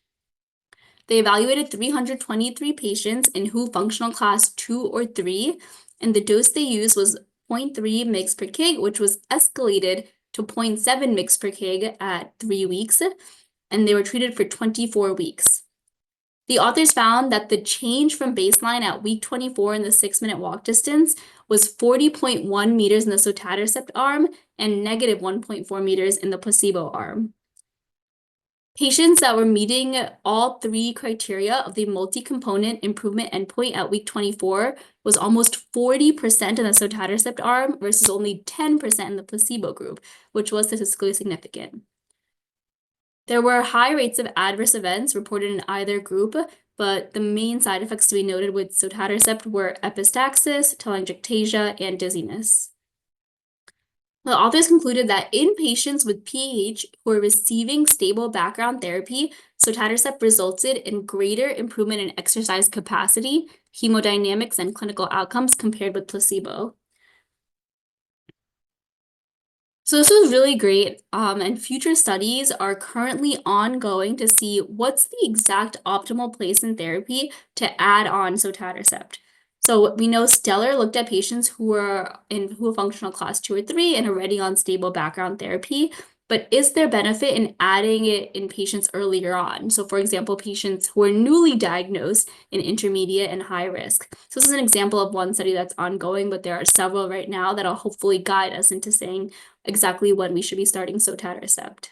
They evaluated 323 patients in WHO functional class 2 or 3, and the dose they used was 0.3 mg per kg, which was escalated to 0.7 mg per kg at 3 weeks, and they were treated for 24 weeks. The authors found that the change from baseline at week 24 in the 6-minute walk distance was 40.1 meters in the sotatercept arm and negative 1.4 meters in the placebo arm. Patients that were meeting all 3 criteria of the multi-component improvement endpoint at week 24 was almost 40% in the sotatercept arm versus only 10% in the placebo group, which was statistically significant. There were high rates of adverse events reported in either group, but the main side effects to be noted with sotatercept were epistaxis, telangiectasia, and dizziness. The authors concluded that in patients with PAH who are receiving stable background therapy, sotatercept resulted in greater improvement in exercise capacity, hemodynamics, and clinical outcomes compared with placebo. So this was really great, and future studies are currently ongoing to see what's the exact optimal place in therapy to add on sotatercept. So we know Stellar looked at patients who were functional class 2 or 3 and already on stable background therapy, but is there benefit in adding it in patients earlier on? So for example, patients who are newly diagnosed in intermediate and high risk. So this is an example of one study that's ongoing, but there are several right now that'll hopefully guide us into saying exactly when we should be starting sotatercept.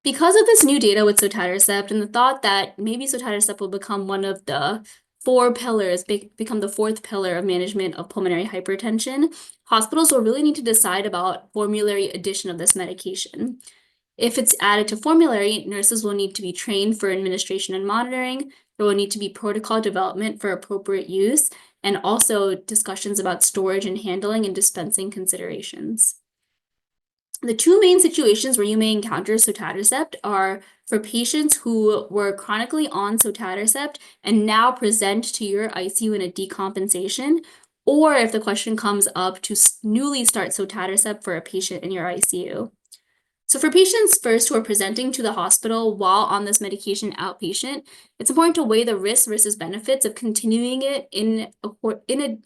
Because of this new data with sotatercept and the thought that maybe sotatercept will become one of the 4 pillars, become the 4th pillar of management of pulmonary hypertension, hospitals will really need to decide about formulary addition of this medication. If it's added to formulary, nurses will need to be trained for administration and monitoring. There will need to be protocol development for appropriate use, and also discussions about storage and handling and dispensing considerations. The 2 main situations where you may encounter sotatercept are for patients who were chronically on sotatercept and now present to your ICU in a decompensation, or if the question comes up to newly start sotatercept for a patient in your ICU. So for patients first who are presenting to the hospital while on this medication outpatient, it's important to weigh the risks versus benefits of continuing it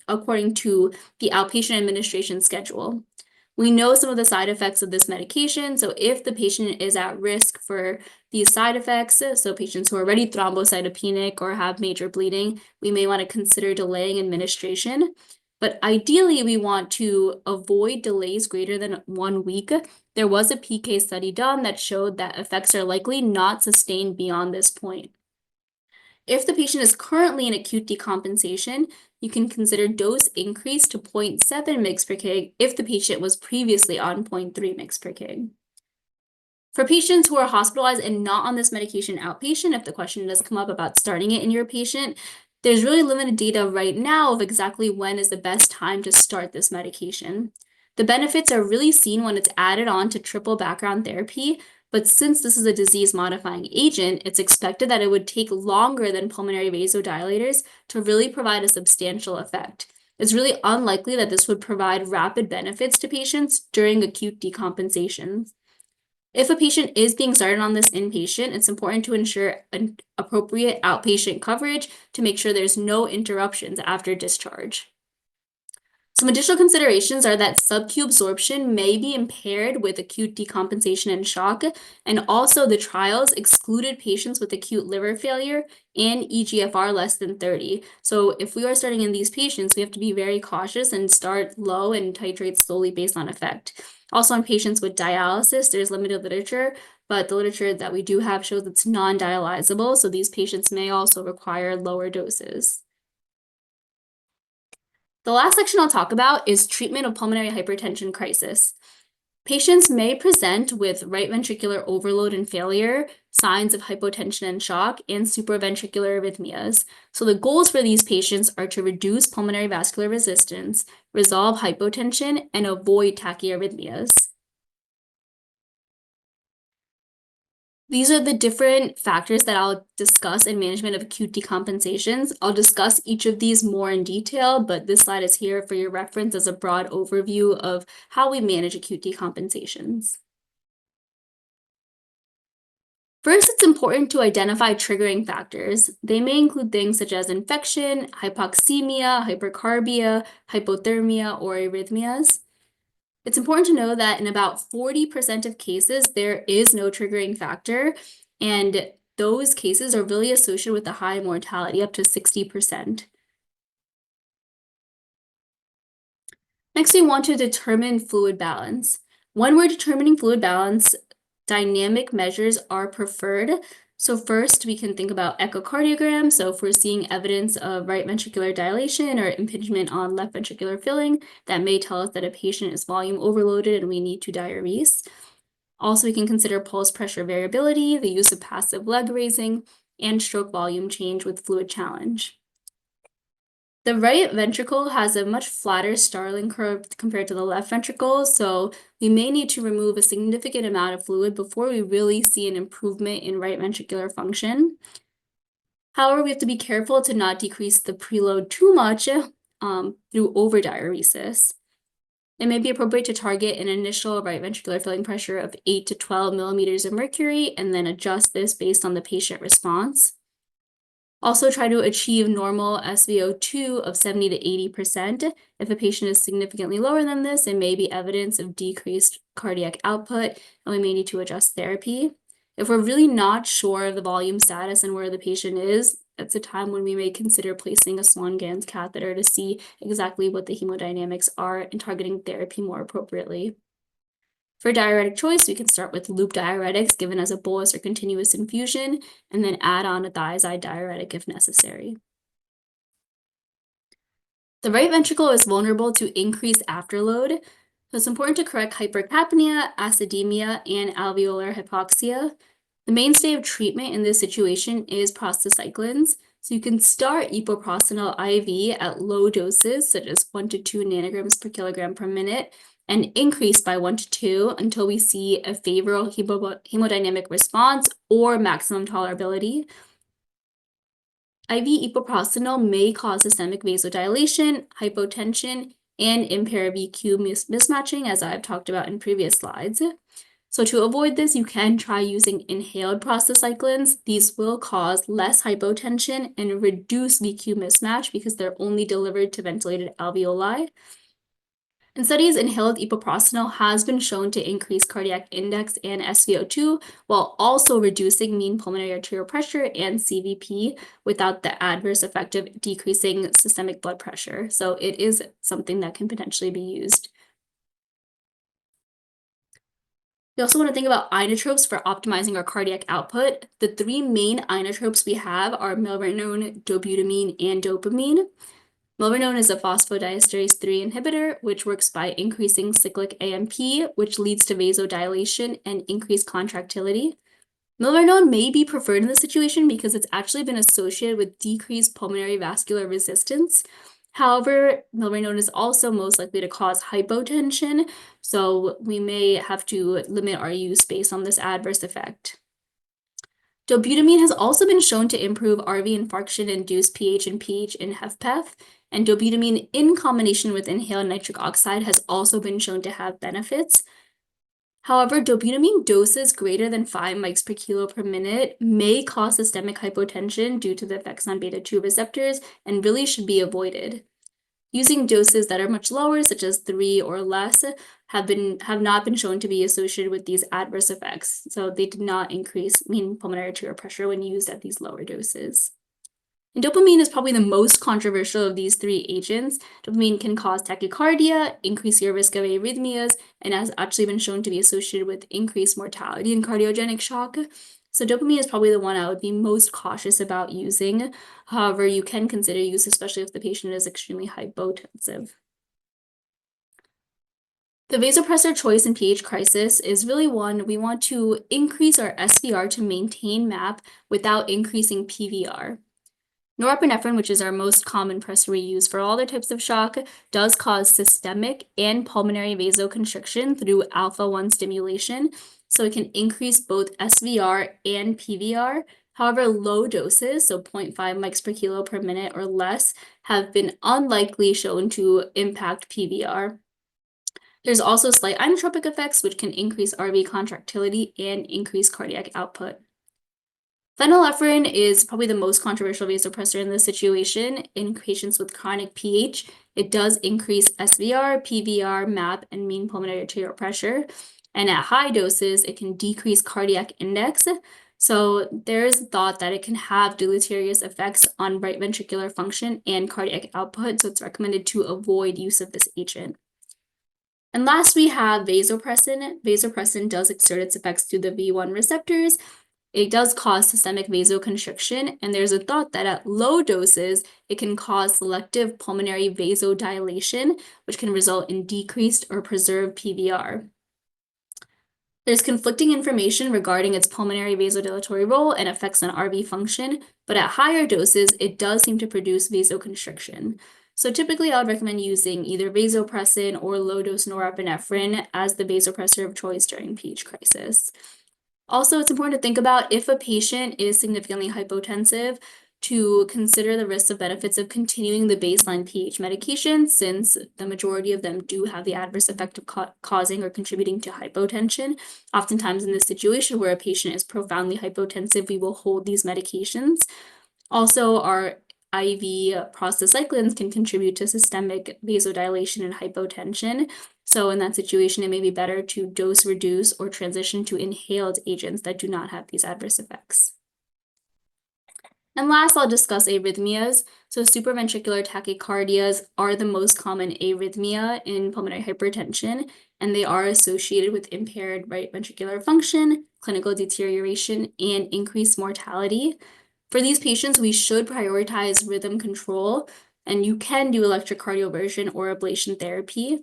according to the outpatient administration schedule. We know some of the side effects of this medication, so if the patient is at risk for these side effects, so patients who are already thrombocytopenic or have major bleeding, we may want to consider delaying administration. But ideally, we want to avoid delays greater than 1 week. There was a PK study done that showed that effects are likely not sustained beyond this point. If the patient is currently in acute decompensation, you can consider dose increase to 0.7 mg per kg if the patient was previously on 0.3 mg per kg. For patients who are hospitalized and not on this medication outpatient, if the question does come up about starting it in your patient, there's really limited data right now of exactly when is the best time to start this medication. The benefits are really seen when it's added on to triple background therapy, but since this is a disease-modifying agent, it's expected that it would take longer than pulmonary vasodilators to really provide a substantial effect. It's really unlikely that this would provide rapid benefits to patients during acute decompensation. If a patient is being started on this inpatient, it's important to ensure an appropriate outpatient coverage to make sure there's no interruptions after discharge. Some additional considerations are that sub-Q absorption may be impaired with acute decompensation and shock, and also the trials excluded patients with acute liver failure and eGFR less than 30. So if we are starting in these patients, we have to be very cautious and start low and titrate slowly based on effect. Also, in patients with dialysis, there's limited literature, but the literature that we do have shows it's non-dialyzable, so these patients may also require lower doses. The last section I'll talk about is treatment of pulmonary hypertension crisis. Patients may present with right ventricular overload and failure, signs of hypotension and shock, and supraventricular arrhythmias. So the goals for these patients are to reduce pulmonary vascular resistance, resolve hypotension, and avoid tachyarrhythmias. These are the different factors that I'll discuss in management of acute decompensations. I'll discuss each of these more in detail, but this slide is here for your reference as a broad overview of how we manage acute decompensations. First, it's important to identify triggering factors. They may include things such as infection, hypoxemia, hypercarbia, hypothermia, or arrhythmias. It's important to know that in about 40% of cases, there is no triggering factor, and those cases are really associated with a high mortality, up to 60%. Next, we want to determine fluid balance. When we're determining fluid balance, dynamic measures are preferred. So first, we can think about echocardiogram. So if we're seeing evidence of right ventricular dilation or impingement on left ventricular filling, that may tell us that a patient is volume overloaded and we need to diurese. Also, we can consider pulse pressure variability, the use of passive leg raising, and stroke volume change with fluid challenge. The right ventricle has a much flatter Starling curve compared to the left ventricle, so we may need to remove a significant amount of fluid before we really see an improvement in right ventricular function. However, we have to be careful to not decrease the preload too much through overdiuresis. It may be appropriate to target an initial right ventricular filling pressure of 8 to 12 millimeters of mercury and then adjust this based on the patient response. Also try to achieve normal SVO2 of 70 to 80%. If a patient is significantly lower than this, it may be evidence of decreased cardiac output, and we may need to adjust therapy. If we're really not sure of the volume status and where the patient is, that's a time when we may consider placing a Swan-Ganz catheter to see exactly what the hemodynamics are and targeting therapy more appropriately. For diuretic choice, we can start with loop diuretics given as a bolus or continuous infusion, and then add on a thiazide diuretic if necessary. The right ventricle is vulnerable to increased afterload, so it's important to correct hypercapnia, acidemia, and alveolar hypoxia. The mainstay of treatment in this situation is prostacyclins. So you can start epoprostenol IV at low doses, such as 1 to 2 nanograms per kilogram per minute, and increase by 1 to 2 until we see a favorable hemodynamic response or maximum tolerability. IV epoprostenol may cause systemic vasodilation, hypotension, and impair VQ mismatching, as I've talked about in previous slides. So to avoid this, you can try using inhaled prostacyclins. These will cause less hypotension and reduce VQ mismatch because they're only delivered to ventilated alveoli. In studies, inhaled epoprostenol has been shown to increase cardiac index and SVO2 while also reducing mean pulmonary arterial pressure and CVP without the adverse effect of decreasing systemic blood pressure. So it is something that can potentially be used. We also want to think about inotropes for optimizing our cardiac output. The 3 main inotropes we have are milrinone, dobutamine, and dopamine. Milrinone is a phosphodiesterase 3 inhibitor, which works by increasing cyclic AMP, which leads to vasodilation and increased contractility. Milrinone may be preferred in this situation because it's actually been associated with decreased pulmonary vascular resistance. However, milrinone is also most likely to cause hypotension, so we may have to limit our use based on this adverse effect. Dobutamine has also been shown to improve RV infarction-induced PH and PH in HFpEF, and dobutamine in combination with inhaled nitric oxide has also been shown to have benefits. However, dobutamine doses greater than 5 mics per kilo per minute may cause systemic hypotension due to the effects on beta-2 receptors and really should be avoided. Using doses that are much lower, such as 3 or less, have not been shown to be associated with these adverse effects. So they did not increase mean pulmonary arterial pressure when used at these lower doses. And dopamine is probably the most controversial of these 3 agents. Dopamine can cause tachycardia, increase your risk of arrhythmias, and has actually been shown to be associated with increased mortality in cardiogenic shock. So dopamine is probably the one I would be most cautious about using. However, you can consider use, especially if the patient is extremely hypotensive. The vasopressor choice in PH crisis is really one we want to increase our SVR to maintain MAP without increasing PVR. Norepinephrine, which is our most common pressor we use for all other types of shock, does cause systemic and pulmonary vasoconstriction through alpha-1 stimulation, so it can increase both SVR and PVR. However, low doses, so 0.5 mics per kilo per minute or less, have been unlikely shown to impact PVR. There's also slight inotropic effects, which can increase RV contractility and increase cardiac output. Phenylephrine is probably the most controversial vasopressor in this situation. In patients with chronic PH, it does increase SVR, PVR, MAP, and mean pulmonary arterial pressure. And at high doses, it can decrease cardiac index. So there's thought that it can have deleterious effects on right ventricular function and cardiac output. So it's recommended to avoid use of this agent. And last, we have vasopressin. Vasopressin does exert its effects through the V1 receptors. It does cause systemic vasoconstriction, and there's a thought that at low doses, it can cause selective pulmonary vasodilation, which can result in decreased or preserved PVR. There's conflicting information regarding its pulmonary vasodilatory role and effects on RV function, but at higher doses, it does seem to produce vasoconstriction. So typically, I would recommend using either vasopressin or low-dose norepinephrine as the vasopressor of choice during PH crisis. Also, it's important to think about if a patient is significantly hypotensive, to consider the risks and benefits of continuing the baseline pH medication, since the majority of them do have the adverse effect of causing or contributing to hypotension. Oftentimes in this situation where a patient is profoundly hypotensive, we will hold these medications. Also, our IV prostacyclins can contribute to systemic vasodilation and hypotension. So in that situation, it may be better to dose reduce or transition to inhaled agents that do not have these adverse effects. And last, I'll discuss arrhythmias. So supraventricular tachycardias are the most common arrhythmia in pulmonary hypertension, and they are associated with impaired right ventricular function, clinical deterioration, and increased mortality. For these patients, we should prioritize rhythm control, and you can do electrocardioversion or ablation therapy.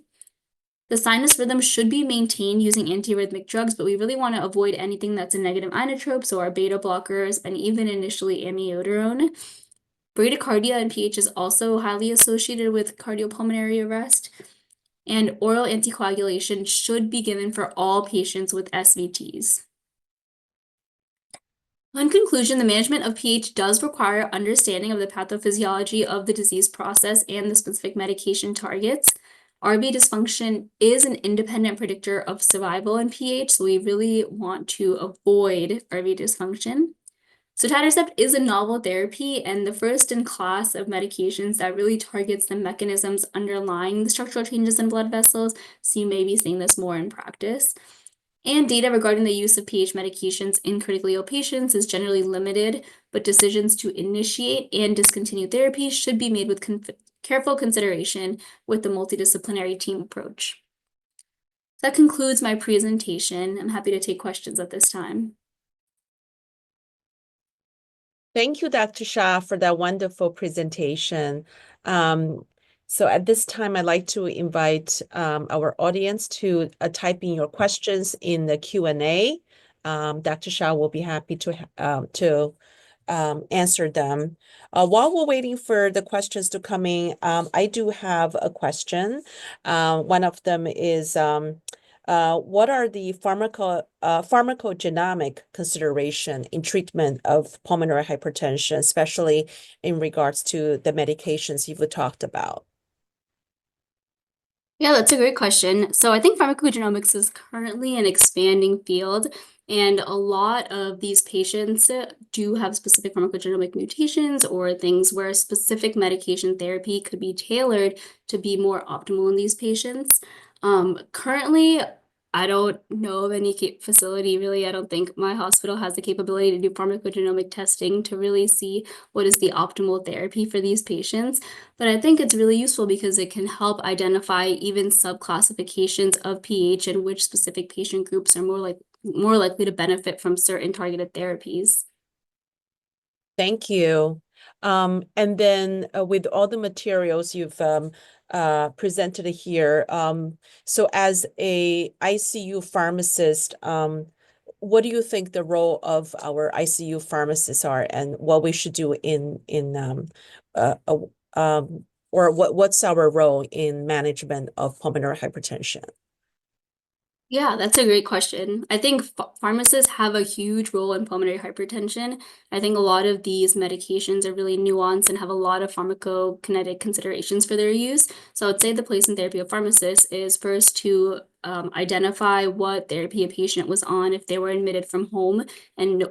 The sinus rhythm should be maintained using antiarrhythmic drugs, but we really want to avoid anything that's a negative inotrope, so our beta blockers and even initially amiodarone. Bradycardia and pH is also highly associated with cardiopulmonary arrest, and oral anticoagulation should be given for all patients with SVTs. In conclusion, the management of pH does require understanding of the pathophysiology of the disease process and the specific medication targets. RV dysfunction is an independent predictor of survival in pH, so we really want to avoid RV dysfunction. Sotatercept is a novel therapy and the first in class of medications that really targets the mechanisms underlying the structural changes in blood vessels, so you may be seeing this more in practice. And data regarding the use of pH medications in critically ill patients is generally limited, but decisions to initiate and discontinue therapy should be made with careful consideration with the multidisciplinary team approach. That concludes my presentation. I'm happy to take questions at this time. Thank you, Dr. Shah, for that wonderful presentation. So at this time, I'd like to invite our audience to type in your questions in the Q&A. Dr. Shah will be happy to answer them. While we're waiting for the questions to come in, I do have a question. One of them is, what are the pharmacogenomic consideration in treatment of pulmonary hypertension, especially in regards to the medications you've talked about? Yeah, that's a great question. So I think pharmacogenomics is currently an expanding field, and a lot of these patients do have specific pharmacogenomic mutations or things where specific medication therapy could be tailored to be more optimal in these patients. Currently, I don't know of any facility really. I don't think my hospital has the capability to do pharmacogenomic testing to really see what is the optimal therapy for these patients. But I think it's really useful because it can help identify even subclassifications of pH and which specific patient groups are more likely to benefit from certain targeted therapies. Thank you. And then with all the materials you've presented here, so as a ICU pharmacist, what do you think the role of our ICU pharmacists are, and what we should do or what's our role in management of pulmonary hypertension? Yeah, that's a great question. I think pharmacists have a huge role in pulmonary hypertension. I think a lot of these medications are really nuanced and have a lot of pharmacokinetic considerations for their use. So I'd say the place in therapy of pharmacists is first to identify what therapy a patient was on if they were admitted from home, and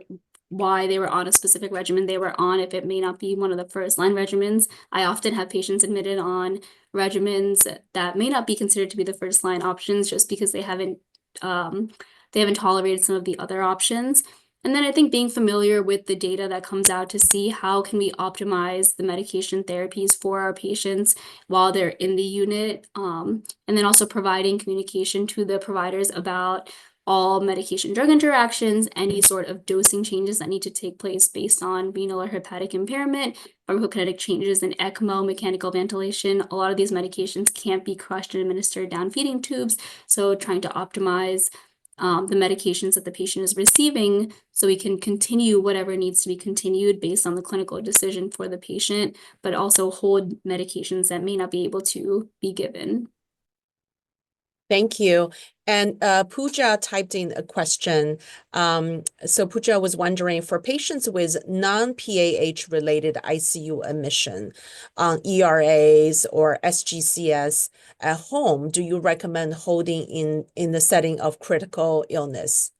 why they were on a specific regimen they were on if it may not be one of the first line regimens. I often have patients admitted on regimens that may not be considered to be the first line options just because they haven't tolerated some of the other options. And then I think being familiar with the data that comes out to see how can we optimize the medication therapies for our patients while they're in the unit, and then also providing communication to the providers about all medication drug interactions, any sort of dosing changes that need to take place based on renal or hepatic impairment, pharmacokinetic changes in ECMO, mechanical ventilation. A lot of these medications can't be crushed and administered down feeding tubes, so trying to optimize the medications that the patient is receiving so we can continue whatever needs to be continued based on the clinical decision for the patient, but also hold medications that may not be able to be given. Thank you. And Pooja typed in a question. So Pooja was wondering, for patients with non-PAH related ICU admission on ERAs or SGCS at home, do you recommend holding in the setting of critical illness?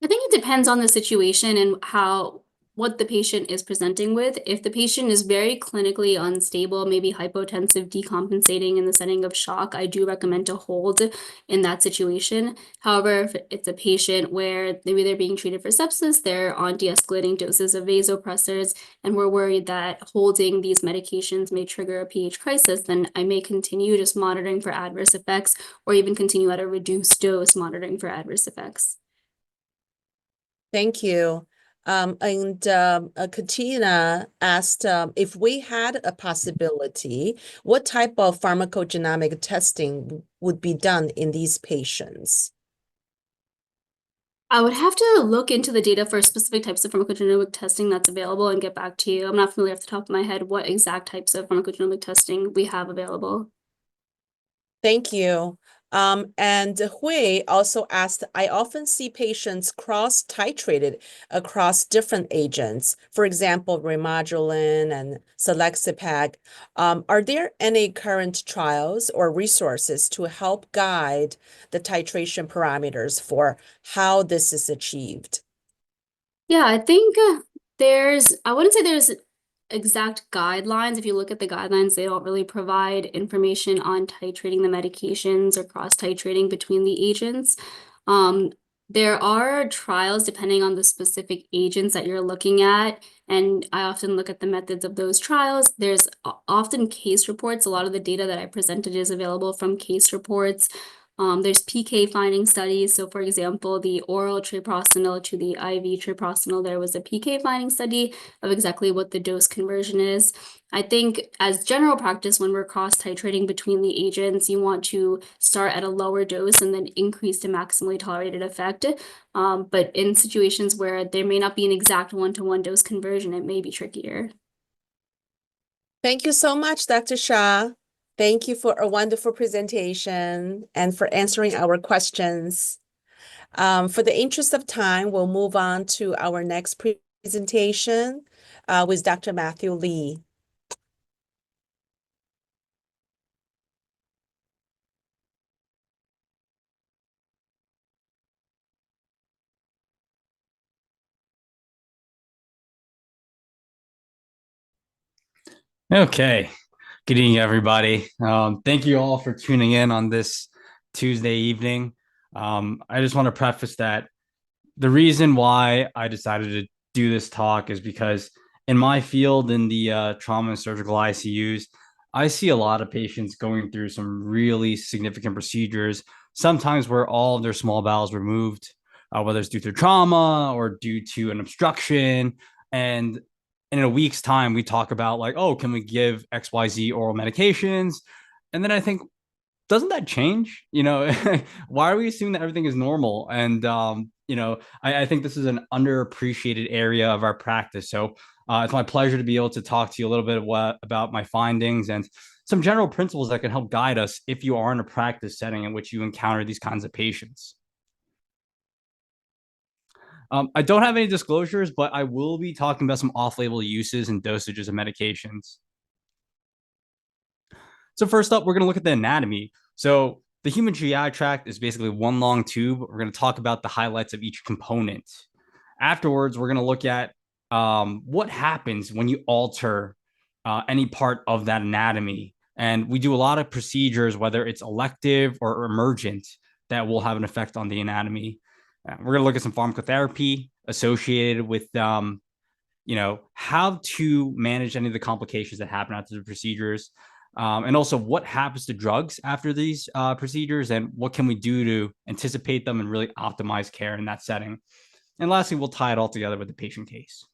I think it depends on the situation and what the patient is presenting with. If the patient is very clinically unstable, maybe hypotensive, decompensating in the setting of shock, I do recommend to hold in that situation. However, if it's a patient where maybe they're being treated for sepsis, they're on de-escalating doses of vasopressors, and we're worried that holding these medications may trigger a pH crisis, then I may continue just monitoring for adverse effects or even continue at a reduced dose monitoring for adverse effects. Thank you. Katina asked if we had a possibility, what type of pharmacogenomic testing would be done in these patients? I would have to look into the data for specific types of pharmacogenomic testing that's available and get back to you. I'm not familiar off the top of my head what exact types of pharmacogenomic testing we have available. Thank you. And Hui also asked, I often see patients cross-titrated across different agents, for example, Remodulin and Selexipag. Are there any current trials or resources to help guide the titration parameters for how this is achieved? Yeah, I think I wouldn't say there's exact guidelines. If you look at the guidelines, they don't really provide information on titrating the medications or cross-titrating between the agents. Um, there are trials depending on the specific agents that you're looking at, and I often look at the methods of those trials. There's often case reports. A lot of the data that I presented is available from case reports. There's PK finding studies. So, for example, the oral treprostinil to the IV treprostinil, there was a PK finding study of exactly what the dose conversion is. I think as general practice, when we're cross-titrating between the agents, you want to start at a lower dose and then increase to maximally tolerated effect. But in situations where there may not be an exact one-to-one dose conversion, it may be trickier. Thank you so much, Dr. Shah. Thank you for a wonderful presentation and for answering our questions. For the interest of time, we'll move on to our next presentation with Dr. Matthew Lee. Okay. Good evening, everybody. Thank you all for tuning in on this Tuesday evening. I just want to preface that the reason why I decided to do this talk is because in my field, in the trauma and surgical ICUs, I see a lot of patients going through some really significant procedures, sometimes where all of their small bowels removed, whether it's due to trauma or due to an obstruction. And in a week's time, we talk about like, oh, can we give XYZ oral medications? And then I think, doesn't that change? Why are we assuming that everything is normal? And I think this is an underappreciated area of our practice. So it's my pleasure to be able to talk to you a little bit about my findings and some general principles that can help guide us if you are in a practice setting in which you encounter these kinds of patients. I don't have any disclosures, but I will be talking about some off-label uses and dosages of medications. So first up, we're going to look at the anatomy. So the human GI tract is basically one long tube. We're going to talk about the highlights of each component. Afterwards, we're going to look at what happens when you alter any part of that anatomy. And we do a lot of procedures, whether it's elective or emergent, that will have an effect on the anatomy. We're going to look at some pharmacotherapy associated with how to manage any of the complications that happen after the procedures. And also what happens to drugs after these procedures and what can we do to anticipate them and really optimize care in that setting. And lastly, we'll tie it all together with the patient case.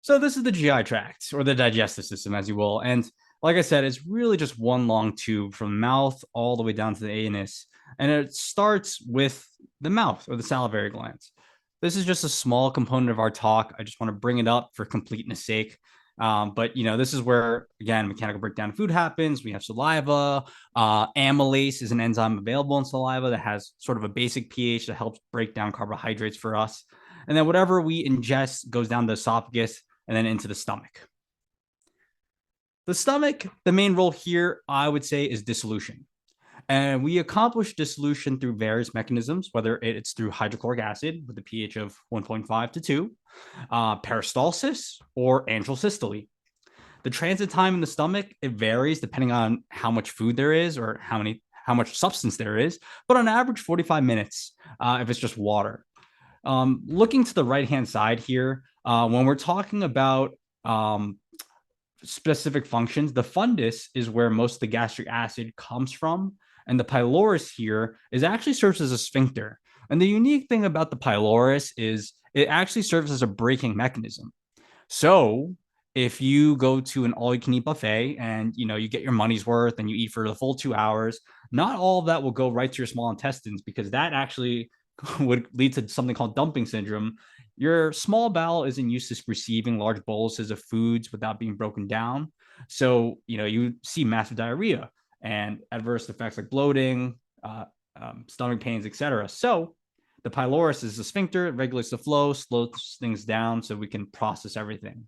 So this is the GI tract, or the digestive system, as you will. And like I said, it's really just one long tube from the mouth all the way down to the anus. And it starts with the mouth or the salivary glands. This is just a small component of our talk. I just want to bring it up for completeness sake. But this is where, again, mechanical breakdown of food happens. We have saliva. Amylase is an enzyme available in saliva that has sort of a basic pH that helps break down carbohydrates for us. And then whatever we ingest goes down the esophagus and then into the stomach. The stomach, the main role here, I would say, is dissolution. And we accomplish dissolution through various mechanisms, whether it's through hydrochloric acid with a pH of 1.5 to 2, peristalsis, or antral systole. The transit time in the stomach, it varies depending on how much food there is or how much substance there is, but on average 45 minutes if it's just water. Looking to the right-hand side here, when we're talking about specific functions, the fundus is where most of the gastric acid comes from, and the pylorus here actually serves as a sphincter. And the unique thing about the pylorus is it actually serves as a braking mechanism. So if you go to an all-you-can-eat buffet and you get your money's worth and you eat for the full 2 hours, not all of that will go right to your small intestines, because that actually would lead to something called dumping syndrome. Your small bowel isn't used to receiving large boluses of foods without being broken down. So you see massive diarrhea and adverse effects like bloating, stomach pains, etc. So the pylorus is the sphincter. It regulates the flow, slows things down so we can process everything.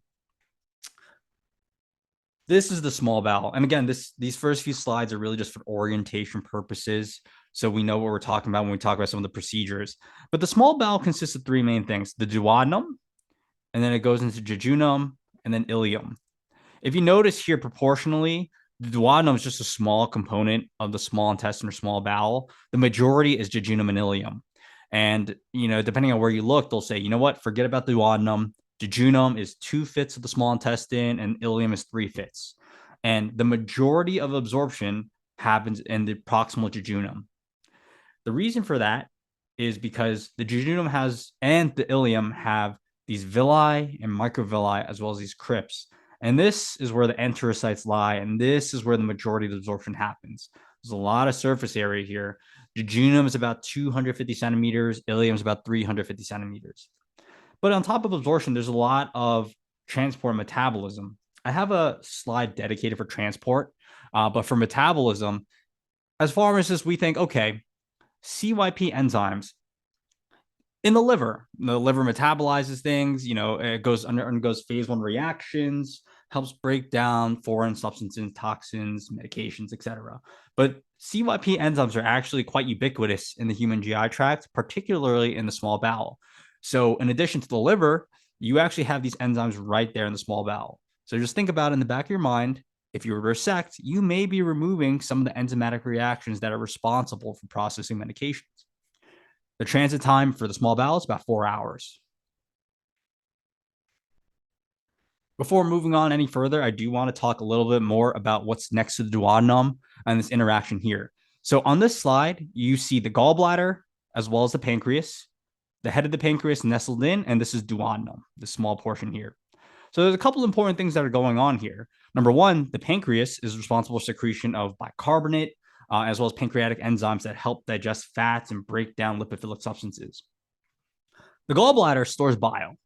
This is the small bowel. And again, these first few slides are really just for orientation purposes, so we know what we're talking about when we talk about some of the procedures. But the small bowel consists of three main things: the duodenum, and then it goes into jejunum, and then ileum. If you notice here, proportionally, the duodenum is just a small component of the small intestine or small bowel. The majority is jejunum and ileum. And, depending on where you look, they'll say, forget about the duodenum. Jejunum is 2/5 of the small intestine and ileum is 3/5. And the majority of absorption happens in the proximal jejunum. The reason for that is because the jejunum and the ileum have these villi and microvilli, as well as these crypts. And this is where the enterocytes lie, and this is where the majority of the absorption happens. There's a lot of surface area here. Jejunum is about 250 centimeters, ileum is about 350 centimeters. But on top of absorption, there's a lot of transport and metabolism. I have a slide dedicated for transport, but for metabolism, as pharmacists, we think, okay, CYP enzymes in the liver metabolizes things, it undergoes phase 1 reactions, helps break down foreign substances, toxins, medications, etc. But CYP enzymes are actually quite ubiquitous in the human GI tract, particularly in the small bowel. So in addition to the liver, you actually have these enzymes right there in the small bowel. So just think about it in the back of your mind. If you were to resect, you may be removing some of the enzymatic reactions that are responsible for processing medications. The transit time for the small bowel is about 4 hours. Before moving on any further, I do want to talk a little bit more about what's next to the duodenum and this interaction here. So on this slide, you see the gallbladder as well as the pancreas. The head of the pancreas nestled in, and this is duodenum, the small portion here. So there's a couple of important things that are going on here. Number one, the pancreas is responsible for secretion of bicarbonate, as well as pancreatic enzymes that help digest fats and break down lipophilic substances. The gallbladder stores bile.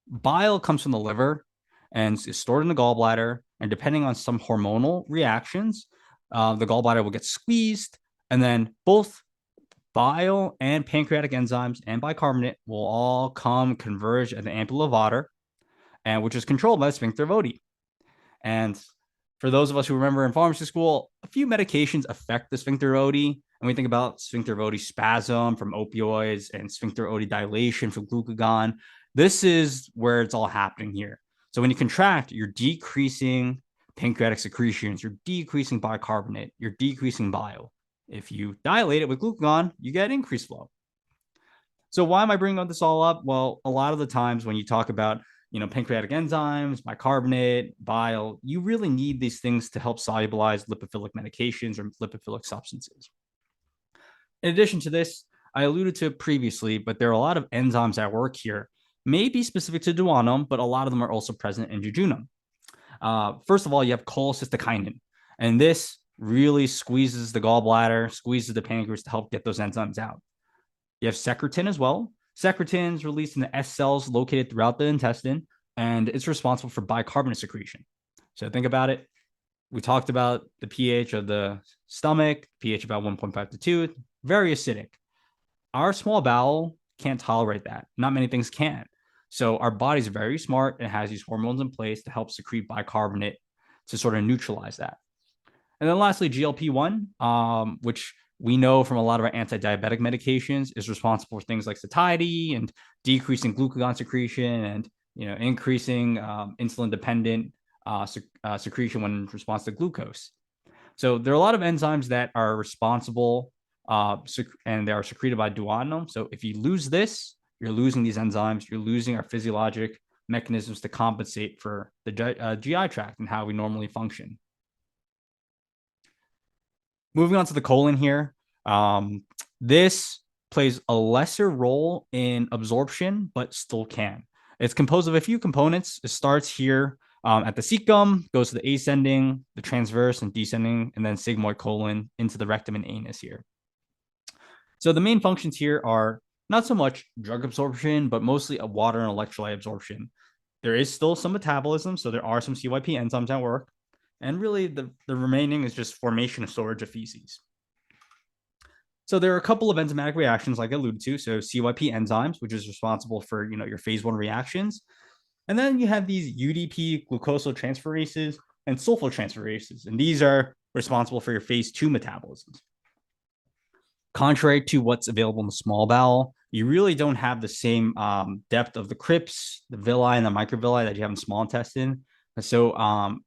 Bile comes from the liver and is stored in the gallbladder. And depending on some hormonal reactions, the gallbladder will get squeezed, and then both bile and pancreatic enzymes and bicarbonate will all converge at the ampulla levator, and which is controlled by the sphincter of Oddi. And for those of us who remember in pharmacy school, a few medications affect the sphincter of Oddi, and we think about sphincter of Oddi spasm from opioids and sphincter of Oddi dilation from glucagon. This is where it's all happening here. So when you contract, you're decreasing pancreatic secretions, you're decreasing bicarbonate, you're decreasing bile. If you dilate it with glucagon, you get increased flow. So why am I bringing this all up? Well, a lot of the times when you talk about pancreatic enzymes, bicarbonate, bile, you really need these things to help solubilize lipophilic medications or lipophilic substances. In addition to this, I alluded to it previously, but there are a lot of enzymes at work here, maybe specific to duodenum, but a lot of them are also present in jejunum. First of all, you have cholecystokinin, and this really squeezes the gallbladder, squeezes the pancreas to help get those enzymes out. You have secretin as well. Secretin is released in the S cells located throughout the intestine. and it's responsible for bicarbonate secretion. So think about it. We talked about the pH of the stomach, pH about 1.5 to 2, very acidic. Our small bowel can't tolerate that. Not many things can. So our body's very smart and has these hormones in place to help secrete bicarbonate to sort of neutralize that. And then lastly, GLP-1, which we know from a lot of our anti-diabetic medications is responsible for things like satiety and decreasing glucagon secretion and increasing insulin-dependent secretion when in response to glucose. So there are a lot of enzymes that are responsible and they are secreted by duodenum. So if you lose this, you're losing these enzymes, you're losing our physiologic mechanisms to compensate for the GI tract and how we normally function. Moving on to the colon here, this plays a lesser role in absorption, but still can. It's composed of a few components. It starts here at the cecum, goes to the ascending, the transverse and descending, and then sigmoid colon into the rectum and anus here. So the main functions here are not so much drug absorption, but mostly a water and electrolyte absorption. There is still some metabolism, so there are some CYP enzymes at work. And really, the remaining is just formation and storage of feces. So there are a couple of enzymatic reactions, like I alluded to. So CYP enzymes, which is responsible for your phase 1 reactions. And then you have these UDP glucosyltransferases and sulfotransferases. And these are responsible for your phase 2 metabolisms. Contrary to what's available in the small bowel, you really don't have the same depth of the crypts, the villi, and the microvilli that you have in the small intestine. So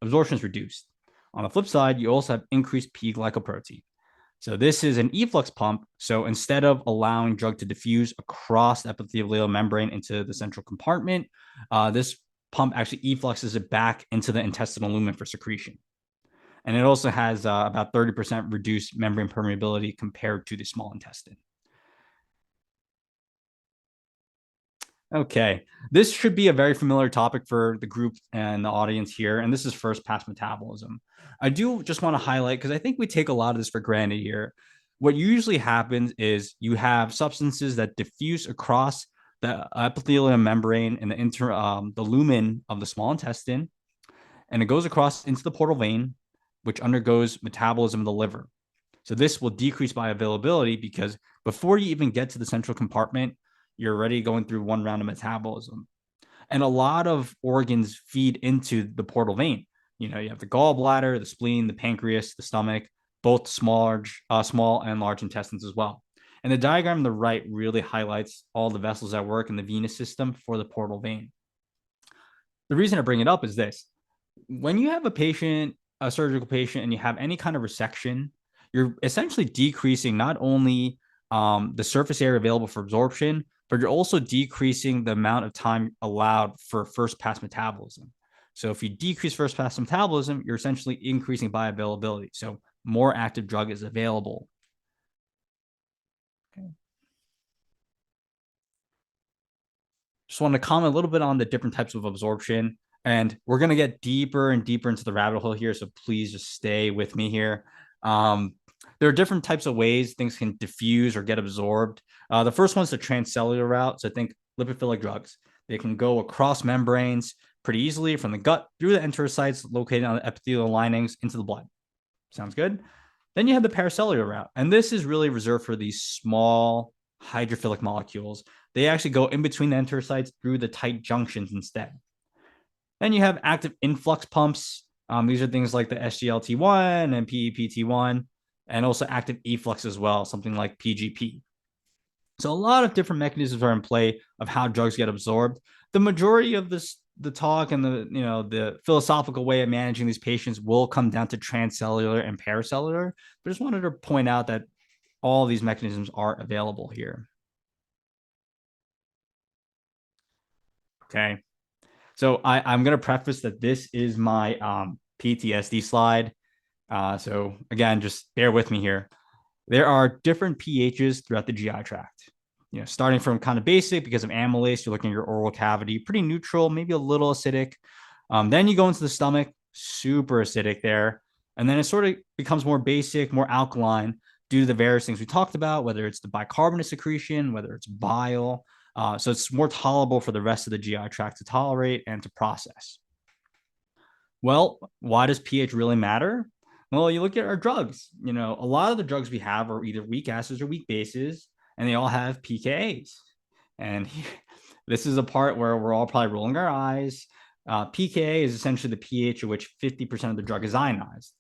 absorption is reduced. On the flip side, you also have increased P glycoprotein. So this is an efflux pump. So instead of allowing drug to diffuse across the epithelial membrane into the central compartment, this pump actually effluxes it back into the intestinal lumen for secretion. And it also has about 30% reduced membrane permeability compared to the small intestine. Okay, this should be a very familiar topic for the group and the audience here, and this is first pass metabolism. I do just want to highlight, because I think we take a lot of this for granted here. What usually happens is you have substances that diffuse across the epithelial membrane and the lumen of the small intestine, and it goes across into the portal vein, which undergoes metabolism in the liver. So this will decrease bioavailability because before you even get to the central compartment, you're already going through one round of metabolism. And a lot of organs feed into the portal vein. You have the gallbladder, the spleen, the pancreas, the stomach, both small and large intestines as well. And the diagram on the right really highlights all the vessels that work in the venous system for the portal vein. The reason I bring it up is this. When you have a surgical patient, and you have any kind of resection, you're essentially decreasing not only the surface area available for absorption, but you're also decreasing the amount of time allowed for first pass metabolism. So if you decrease first pass metabolism, you're essentially increasing bioavailability. So more active drug is available. Okay. Just want to comment a little bit on the different types of absorption. And we're going to get deeper and deeper into the rabbit hole here. So please just stay with me here. There are different types of ways things can diffuse or get absorbed. The first one is the transcellular route. So think lipophilic drugs. They can go across membranes pretty easily from the gut through the enterocytes located on the epithelial linings into the blood. Sounds good? Then you have the paracellular route. And this is really reserved for these small hydrophilic molecules. They actually go in between the enterocytes through the tight junctions instead. Then you have active influx pumps. These are things like the SGLT1 and PEPT1, and also active efflux as well, something like PGP. So a lot of different mechanisms are in play of how drugs get absorbed. The majority of the talk and the philosophical way of managing these patients will come down to transcellular and paracellular. But I just wanted to point out that all these mechanisms are available here. Okay. So I'm going to preface that this is my PTSD slide. So again, just bear with me here. There are different pHs throughout the GI tract. Starting from kind of basic because of amylase, you're looking at your oral cavity, pretty neutral, maybe a little acidic. Then you go into the stomach, super acidic there. And then it sort of becomes more basic, more alkaline due to the various things we talked about, whether it's the bicarbonate secretion, whether it's bile, So it's more tolerable for the rest of the GI tract to tolerate and to process. Well, why does pH really matter? Well, you look at our drugs. A lot of the drugs we have are either weak acids or weak bases, and they all have pKa's. And this is a part where we're all probably rolling our eyes. pKa is essentially the pH at which 50% of the drug is ionized.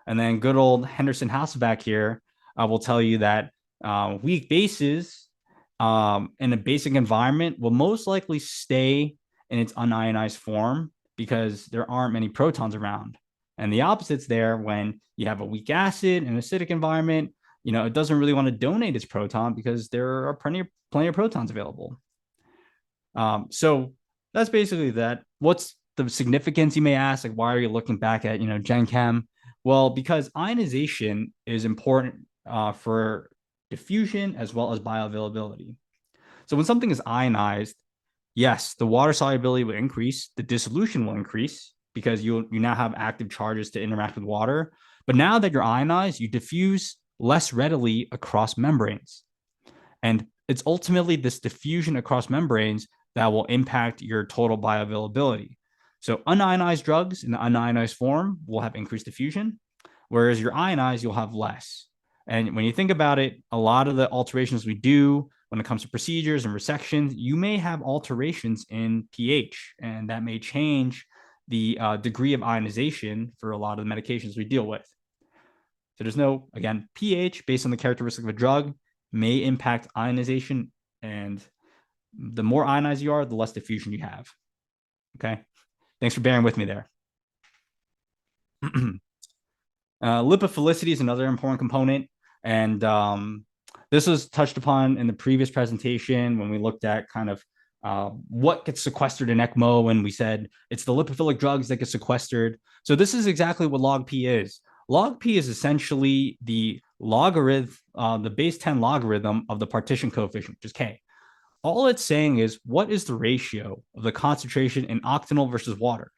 And then good old Henderson Hasselbeck here will tell you that weak bases in a basic environment will most likely stay in its unionized form because there aren't many protons around. And the opposite's there when you have a weak acid in an acidic environment. It doesn't really want to donate its proton because there are plenty of protons available. So that's basically that. What's the significance, you may ask? Like, why are you looking back at, Gen Chem? Well, because ionization is important for diffusion as well as bioavailability. So when something is ionized, yes, the water solubility will increase, the dissolution will increase because you now have active charges to interact with water. But now that you're ionized, you diffuse less readily across membranes. And it's ultimately this diffusion across membranes that will impact your total bioavailability. So unionized drugs in the unionized form will have increased diffusion, whereas your ionized, you'll have less. And when you think about it, a lot of the alterations we do when it comes to procedures and resections, you may have alterations in pH, and that may change the degree of ionization for a lot of the medications we deal with. So there's no, again, pH based on the characteristic of a drug may impact ionization, and the more ionized you are, the less diffusion you have. Okay. Thanks for bearing with me there. Lipophilicity is another important component. And this was touched upon in the previous presentation when we looked at kind of what gets sequestered in ECMO, and we said it's the lipophilic drugs that get sequestered. So this is exactly what log P is. Log P is essentially the logarithm, the base 10 logarithm of the partition coefficient, which is K. All it's saying is, what is the ratio of the concentration in octanol versus water?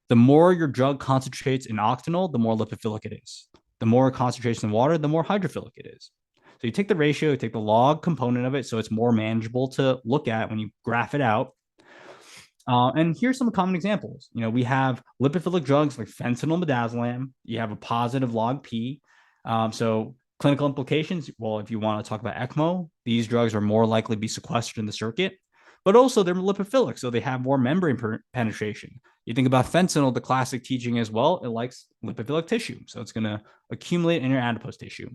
The more your drug concentrates in octanol, the more lipophilic it is. The more concentration in water, the more hydrophilic it is. So you take the ratio, you take the log component of it, so it's more manageable to look at when you graph it out. And here's some common examples. We have lipophilic drugs like fentanyl, midazolam. You have a positive log P. So clinical implications, well, if you want to talk about ECMO, these drugs are more likely to be sequestered in the circuit, but also they're lipophilic, so they have more membrane penetration. You think about fentanyl, the classic teaching as well, it likes lipophilic tissue, so it's going to accumulate in your adipose tissue.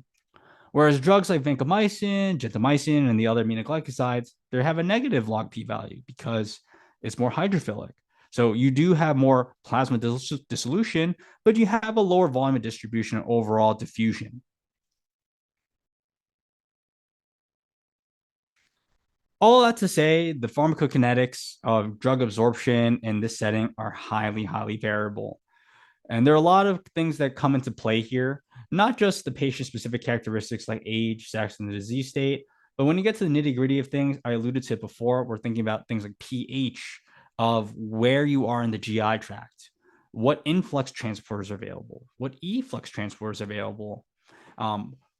Whereas drugs like vancomycin, gentamicin, and the other aminoglycosides, they have a negative log P value because it's more hydrophilic. So you do have more plasma dissolution, but you have a lower volume of distribution and overall diffusion. All that to say, the pharmacokinetics of drug absorption in this setting are highly, highly variable. And there are a lot of things that come into play here, not just the patient-specific characteristics like age, sex, and the disease state, but when you get to the nitty-gritty of things, I alluded to it before, we're thinking about things like pH of where you are in the GI tract, what influx transporters are available, what efflux transporters are available,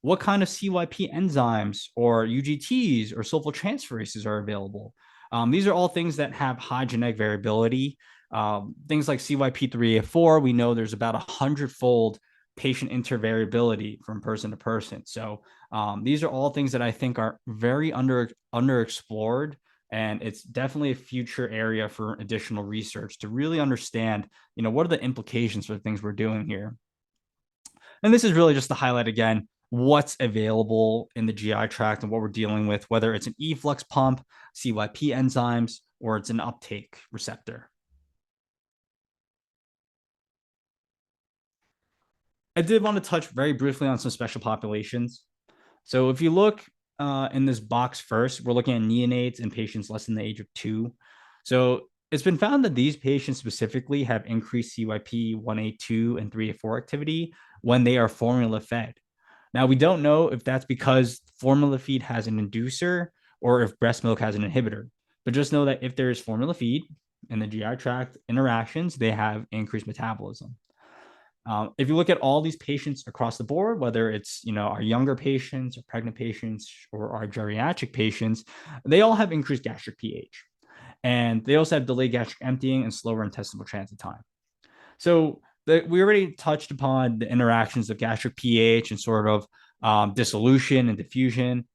what kind of CYP enzymes or UGTs or sulfotransferases are available. These are all things that have high genetic variability. Things like CYP3A4, we know there's about 100-fold patient intervariability from person to person. So these are all things that I think are very underexplored, and it's definitely a future area for additional research to really understand, what are the implications for the things we're doing here. And this is really just to highlight again what's available in the GI tract and what we're dealing with, whether it's an efflux pump, CYP enzymes, or it's an uptake receptor. I did want to touch very briefly on some special populations. So if you look in this box first, we're looking at neonates and patients less than the age of 2. So it's been found that these patients specifically have increased CYP 1A2 and 3A4 activity when they are formula fed. Now, we don't know if that's because formula feed has an inducer or if breast milk has an inhibitor, but just know that if there is formula feed in the GI tract interactions, they have increased metabolism. If you look at all these patients across the board, whether it's our younger patients or pregnant patients or our geriatric patients, they all have increased gastric pH, and they also have delayed gastric emptying and slower intestinal transit time. So we already touched upon the interactions of gastric pH and sort of dissolution and diffusion,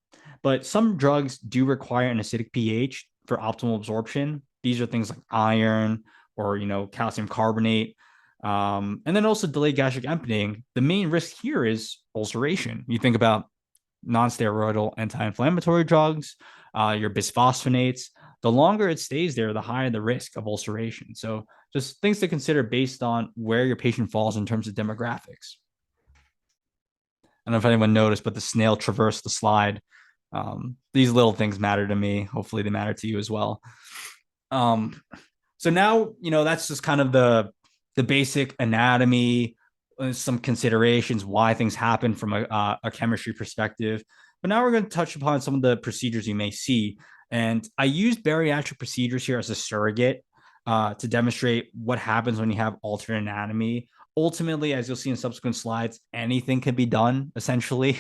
but some drugs do require an acidic pH for optimal absorption. These are things like iron or calcium carbonate. And then also delayed gastric emptying. The main risk here is ulceration. You think about non-steroidal anti-inflammatory drugs, your bisphosphonates. The longer it stays there, the higher the risk of ulceration. So just things to consider based on where your patient falls in terms of demographics. I don't know if anyone noticed, but the snail traversed the slide. These little things matter to me. Hopefully they matter to you as well. So now, that's just kind of the basic anatomy, some considerations, why things happen from a chemistry perspective. But now we're going to touch upon some of the procedures you may see. And I used bariatric procedures here as a surrogate to demonstrate what happens when you have altered anatomy. Ultimately, as you'll see in subsequent slides, anything can be done, essentially,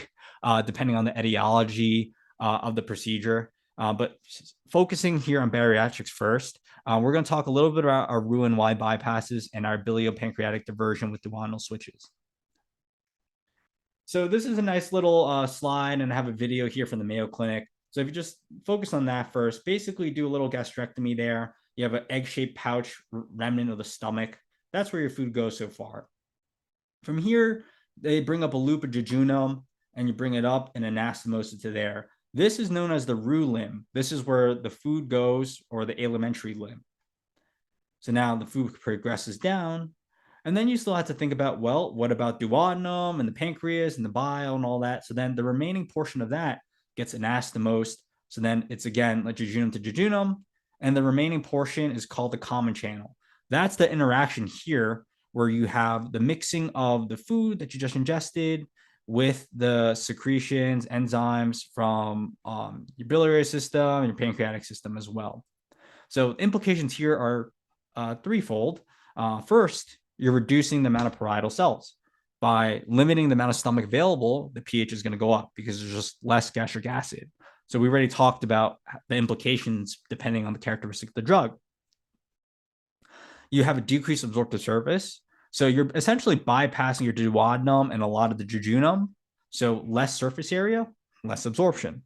depending on the etiology of the procedure. But focusing here on bariatrics first, we're going to talk a little bit about our Roux-en-Y bypasses and our biliopancreatic diversion with duodenal switches. So this is a nice little slide, and I have a video here from the Mayo Clinic. So if you just focus on that first, basically do a little gastrectomy there. You have an egg-shaped pouch remnant of the stomach. That's where your food goes so far. From here, they bring up a loop of jejunum, and you bring it up and anastomose it to there. This is known as the Roux limb. This is where the food goes, or the alimentary limb. So now the food progresses down, and then you still have to think about, well, what about duodenum and the pancreas and the bile and all that? So then the remaining portion of that gets anastomosed. So then it's again like jejunum to jejunum, and the remaining portion is called the common channel. That's the interaction here where you have the mixing of the food that you just ingested with the secretions, enzymes from your biliary system and your pancreatic system as well. So implications here are threefold. First, you're reducing the amount of parietal cells. By limiting the amount of stomach available, the pH is going to go up because there's just less gastric acid. So we already talked about the implications depending on the characteristic of the drug. You have a decreased absorptive surface. So you're essentially bypassing your duodenum and a lot of the jejunum. So less surface area, less absorption.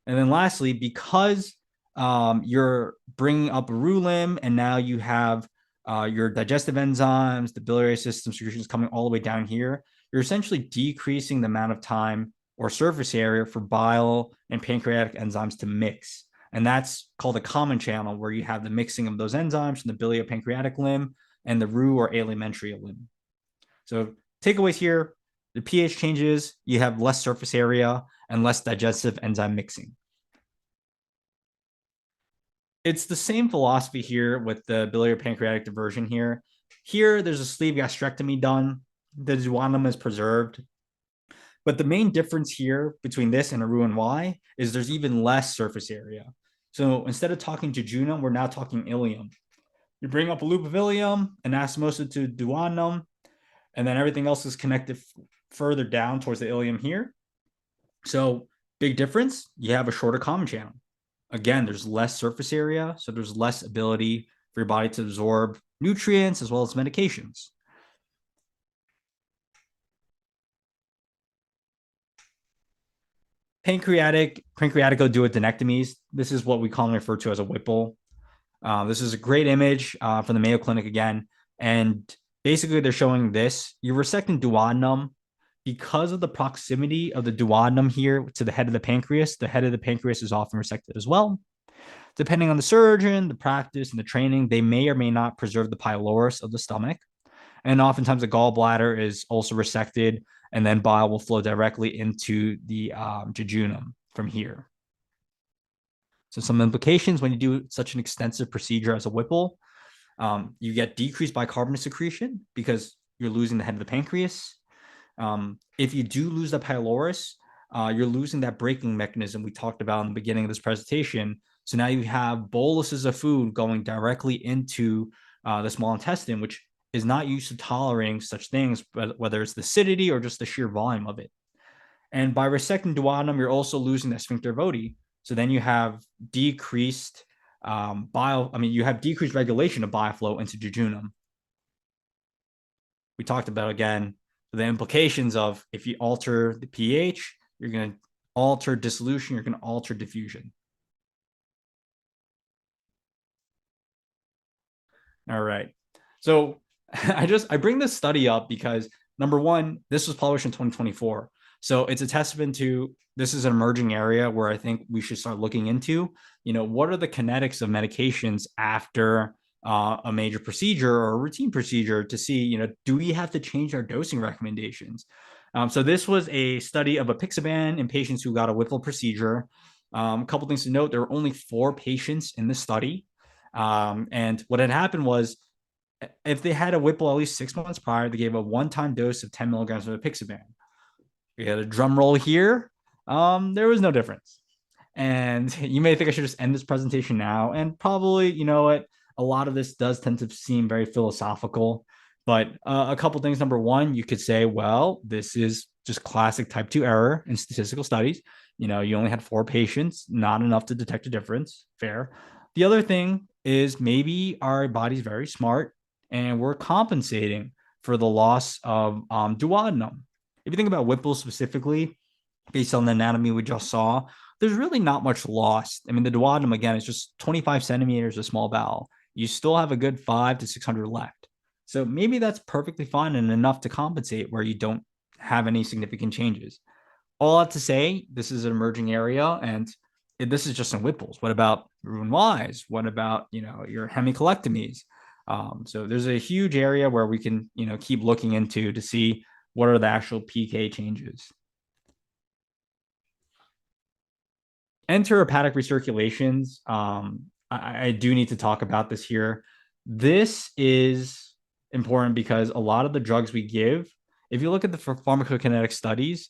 And then lastly, because you're bringing up a Roux limb, and now you have your digestive enzymes, the biliary system secretions coming all the way down here, you're essentially decreasing the amount of time or surface area for bile and pancreatic enzymes to mix. And that's called a common channel, where you have the mixing of those enzymes from the biliopancreatic limb and the Roux or alimentary limb. So takeaways here, the pH changes, you have less surface area and less digestive enzyme mixing. It's the same philosophy here with the biliopancreatic diversion here. Here, there's a sleeve gastrectomy done. The duodenum is preserved. But the main difference here between this and a Roux-en-Y is there's even less surface area. So instead of talking jejunum, we're now talking ileum. You bring up a loop of ileum, anastomose it to duodenum, and then everything else is connected further down towards the ileum here. So big difference, you have a shorter common channel. Again, there's less surface area, so there's less ability for your body to absorb nutrients as well as medications. Pancreaticoduodenectomies. This is what we commonly refer to as a Whipple. This is a great image from the Mayo Clinic again. And basically they're showing this. You're resecting duodenum. Because of the proximity of the duodenum here to the head of the pancreas is often resected as well. Depending on the surgeon, the practice, and the training, they may or may not preserve the pylorus of the stomach. And oftentimes the gallbladder is also resected, and then bile will flow directly into the jejunum from here. So some implications when you do such an extensive procedure as a Whipple, you get decreased bicarbonate secretion because you're losing the head of the pancreas. If you do lose the pylorus, you're losing that braking mechanism we talked about in the beginning of this presentation. So now you have boluses of food going directly into the small intestine, which is not used to tolerating such things, whether it's the acidity or just the sheer volume of it. And by resecting duodenum, you're also losing the sphincter vodi. So then you have decreased you have decreased regulation of bile flow into jejunum. We talked about, again, the implications of if you alter the pH, you're going to alter dissolution, you're going to alter diffusion. All right. So I bring this study up because, number one, this was published in 2024. So it's a testament to this is an emerging area where I think we should start looking into, what are the kinetics of medications after a major procedure or a routine procedure to see, do we have to change our dosing recommendations? So this was a study of apixaban in patients who got a Whipple procedure. A couple things to note, there were only 4 patients in the study. And what had happened was, if they had a Whipple at least 6 months prior, they gave a one-time dose of 10 milligrams of apixaban. We had a drum roll here. There was no difference. And you may think I should just end this presentation now. And probably, you know what, a lot of this does tend to seem very philosophical. But a couple things. Number one, you could say, well, this is just classic type 2 error in statistical studies. You only had 4 patients, not enough to detect a difference. Fair. The other thing is maybe our body's very smart and we're compensating for the loss of duodenum. If you think about Whipple specifically, based on the anatomy we just saw, there's really not much lost. I mean, the duodenum, again, is just 25 centimeters of small bowel. You still have a good 500 to 600 left. So maybe that's perfectly fine and enough to compensate where you don't have any significant changes. All that to say, this is an emerging area, and this is just in Whipples. What about Roux-en-Y's? What about, your hemicolectomies? So there's a huge area where we can, keep looking into to see what are the actual PK changes. Enterohepatic recirculations. I do need to talk about this here. This is important because a lot of the drugs we give, if you look at the pharmacokinetic studies,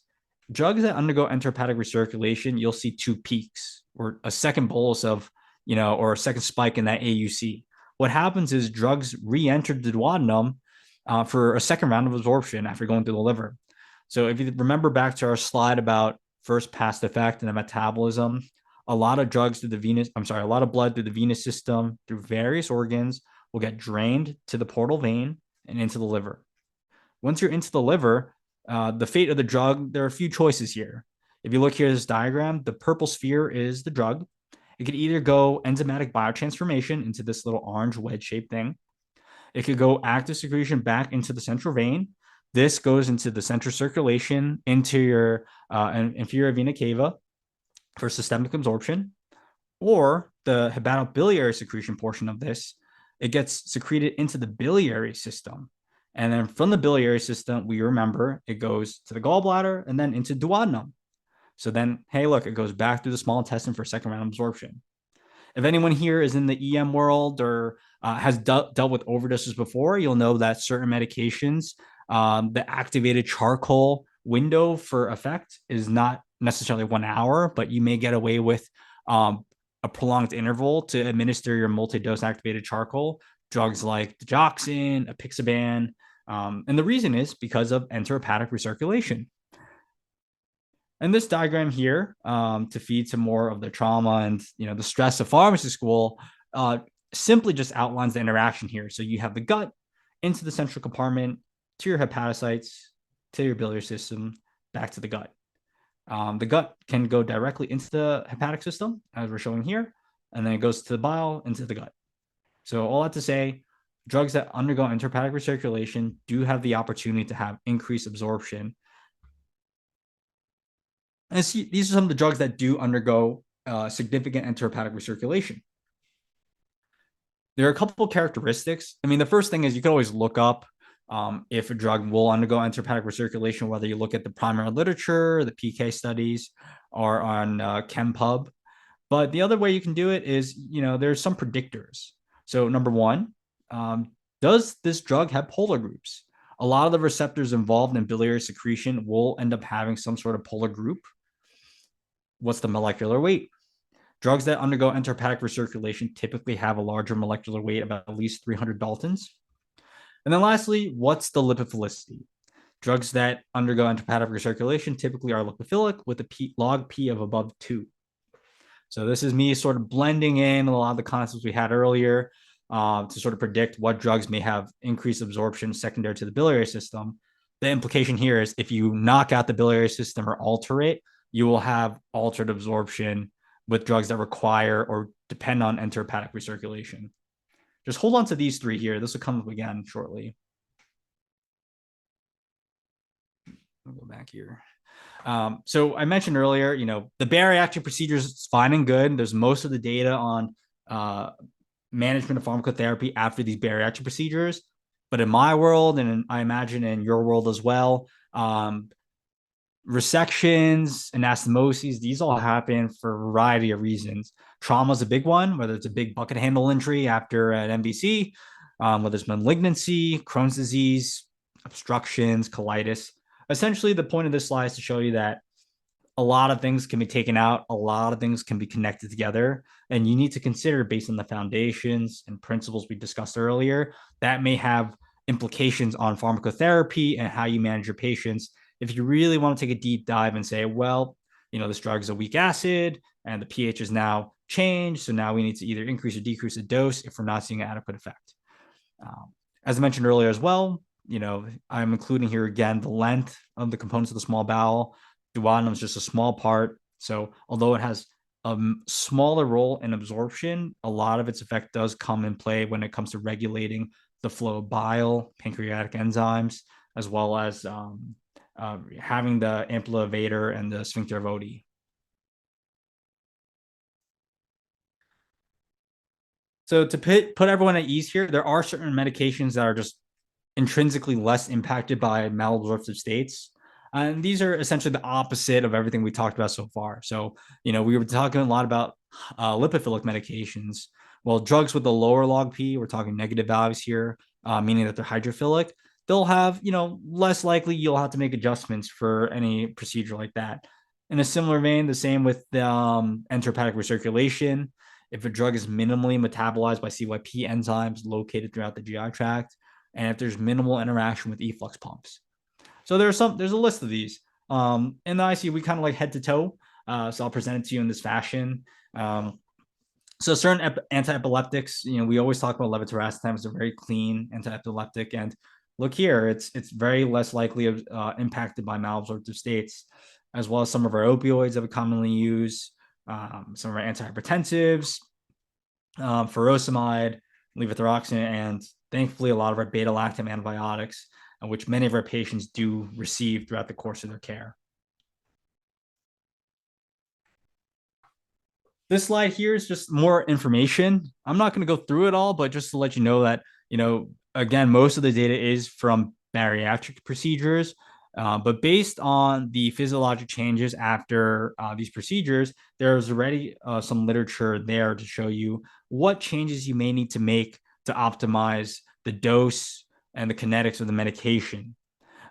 drugs that undergo enterohepatic recirculation, you'll see 2 peaks or a second bolus of, or a second spike in that AUC. What happens is drugs re-enter the duodenum for a second round of absorption after going through the liver. So if you remember back to our slide about first pass effect and the metabolism, a lot of blood through the venous system through various organs will get drained to the portal vein and into the liver. Once you're into the liver, the fate of the drug, there are a few choices here. If you look here at this diagram, the purple sphere is the drug. It could either go enzymatic biotransformation into this little orange wedge-shaped thing. It could go active secretion back into the central vein. This goes into the central circulation into your inferior vena cava for systemic absorption. Or the hepatobiliary secretion portion of this, it gets secreted into the biliary system. And then from the biliary system, we remember it goes to the gallbladder and then into duodenum. So then, hey, look, it goes back through the small intestine for second round absorption. If anyone here is in the EM world or has dealt with overdoses before, you'll know that certain medications, the activated charcoal window for effect is not necessarily 1 hour, but you may get away with a prolonged interval to administer your multi-dose activated charcoal, drugs like digoxin, apixaban. And the reason is because of enterohepatic recirculation. And this diagram here, to feed some more of the trauma and the stress of pharmacy school, simply just outlines the interaction here. So you have the gut into the central compartment, to your hepatocytes, to your biliary system, back to the gut. The gut can go directly into the hepatic system, as we're showing here, and then it goes to the bile into the gut. So all that to say, drugs that undergo enterohepatic recirculation do have the opportunity to have increased absorption. And these are some of the drugs that do undergo significant enterohepatic recirculation. There are a couple of characteristics. I mean, the first thing is you can always look up if a drug will undergo enterohepatic recirculation, whether you look at the primary literature, the PK studies, or on ChemPub. But the other way you can do it is, there's some predictors. So number one, does this drug have polar groups? A lot of the receptors involved in biliary secretion will end up having some sort of polar group. What's the molecular weight? Drugs that undergo enterohepatic recirculation typically have a larger molecular weight, about at least 300 Daltons. And then lastly, what's the lipophilicity? Drugs that undergo enterohepatic recirculation typically are lipophilic with a log P of above 2. So this is me sort of blending in a lot of the concepts we had earlier to sort of predict what drugs may have increased absorption secondary to the biliary system. The implication here is if you knock out the biliary system or alter it, you will have altered absorption with drugs that require or depend on enterohepatic recirculation. Just hold on to these three here. This will come up again shortly. I'll go back here. So I mentioned earlier, the bariatric procedures is fine and good. There's most of the data on management of pharmacotherapy after these bariatric procedures. But in my world, and I imagine in your world as well, resections, anastomoses, these all happen for a variety of reasons. Trauma is a big one, whether it's a big bucket handle injury after an MVC, whether it's malignancy, Crohn's disease, obstructions, colitis. Essentially, the point of this slide is to show you that a lot of things can be taken out, a lot of things can be connected together, and you need to consider based on the foundations and principles we discussed earlier that may have implications on pharmacotherapy and how you manage your patients. If you really want to take a deep dive and say, well, this drug is a weak acid and the pH is now changed, so now we need to either increase or decrease the dose if we're not seeing an adequate effect. As I mentioned earlier as well, I'm including here again the length of the components of the small bowel. Duodenum is just a small part. So although it has a smaller role in absorption, a lot of its effect does come in play when it comes to regulating the flow of bile, pancreatic enzymes, as well as having the ampulla levator and the sphincter of Oddi. So to put everyone at ease here, there are certain medications that are just intrinsically less impacted by malabsorptive states. And these are essentially the opposite of everything we talked about so far. So, we were talking a lot about lipophilic medications. Well, drugs with the lower log P, we're talking negative values here, meaning that they're hydrophilic. They'll have, less likely you'll have to make adjustments for any procedure like that. In a similar vein, the same with the enterohepatic recirculation. If a drug is minimally metabolized by CYP enzymes located throughout the GI tract, and if there's minimal interaction with efflux pumps. So there's a list of these. In the ICU, we kind of like head to toe. So I'll present it to you in this fashion. So certain anti-epileptics, we always talk about levetiracetam as a very clean anti-epileptic. And look here, it's very less likely impacted by malabsorptive states, as well as some of our opioids that we commonly use, some of our antihypertensives, furosemide, levothyroxine, and thankfully a lot of our beta-lactam antibiotics, which many of our patients do receive throughout the course of their care. This slide here is just more information. I'm not going to go through it all, but just to let you know that, again, most of the data is from bariatric procedures, but based on the physiologic changes after these procedures, there's already some literature there to show you what changes you may need to make to optimize the dose and the kinetics of the medication.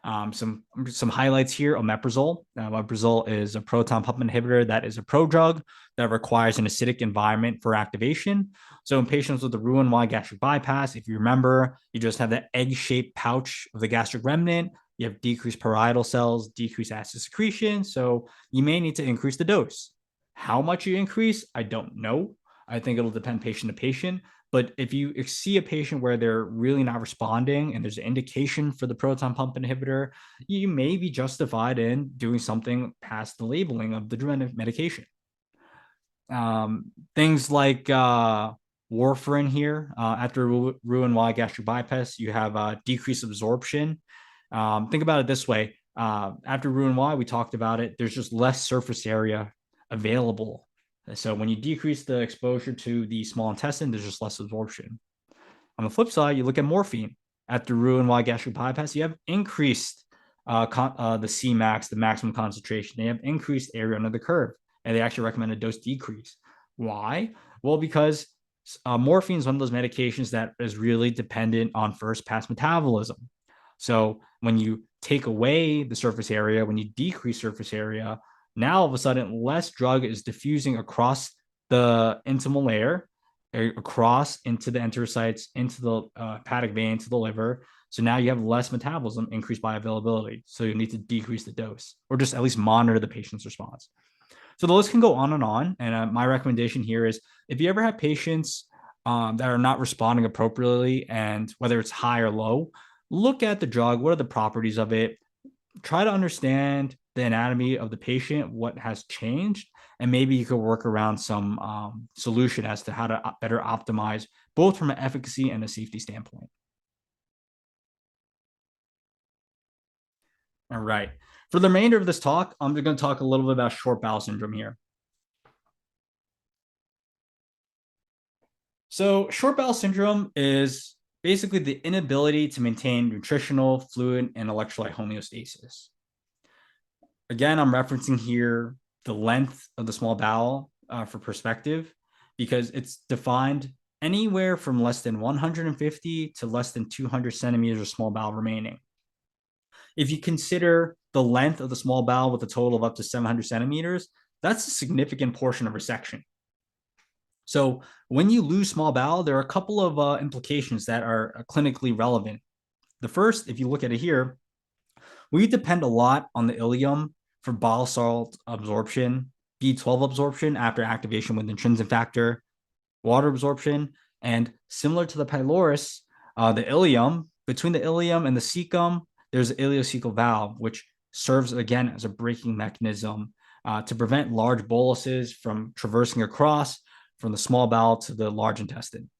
Some highlights here: omeprazole. Omeprazole is a proton pump inhibitor that is a prodrug that requires an acidic environment for activation. So in patients with the Roux-en-Y gastric bypass, if you remember, you just have the egg-shaped pouch of the gastric remnant. You have decreased parietal cells, decreased acid secretion. So you may need to increase the dose. How much you increase, I don't know. I think it'll depend patient to patient. But if you see a patient where they're really not responding and there's an indication for the proton pump inhibitor, you may be justified in doing something past the labeling of the medication. Things like warfarin here. After Roux-en-Y gastric bypass, you have decreased absorption. Think about it this way. After Roux-en-Y, we talked about it. There's just less surface area available. So when you decrease the exposure to the small intestine, there's just less absorption. On the flip side, you look at morphine. After Roux-en-Y gastric bypass, you have increased the Cmax, the maximum concentration. They have increased area under the curve, and they actually recommend a dose decrease. Why? Well, because morphine is one of those medications that is really dependent on first pass metabolism. So when you take away the surface area, when you decrease surface area, now all of a sudden less drug is diffusing across the intimal layer, across into the enterocytes, into the hepatic vein, to the liver. So now you have less metabolism, increased bioavailability. So you need to decrease the dose or just at least monitor the patient's response. So the list can go on. And my recommendation here is if you ever have patients that are not responding appropriately, and whether it's high or low, look at the drug. What are the properties of it? Try to understand the anatomy of the patient, what has changed, and maybe you could work around some solution as to how to better optimize both from an efficacy and a safety standpoint. All right. For the remainder of this talk, I'm going to talk a little bit about short bowel syndrome here. So short bowel syndrome is basically the inability to maintain nutritional, fluid, and electrolyte homeostasis. Again, I'm referencing here the length of the small bowel for perspective, because it's defined anywhere from less than 150 to less than 200 centimeters of small bowel remaining. If you consider the length of the small bowel with a total of up to 700 centimeters, that's a significant portion of resection. So when you lose small bowel, there are a couple of implications that are clinically relevant. The first, if you look at it here, we depend a lot on the ileum for bile salt absorption, B12 absorption after activation with intrinsic factor, water absorption, and similar to the pylorus, the ileum, between the ileum and the cecum, there's an ileocecal valve, which serves again as a braking mechanism to prevent large boluses from traversing across from the small bowel to the large intestine.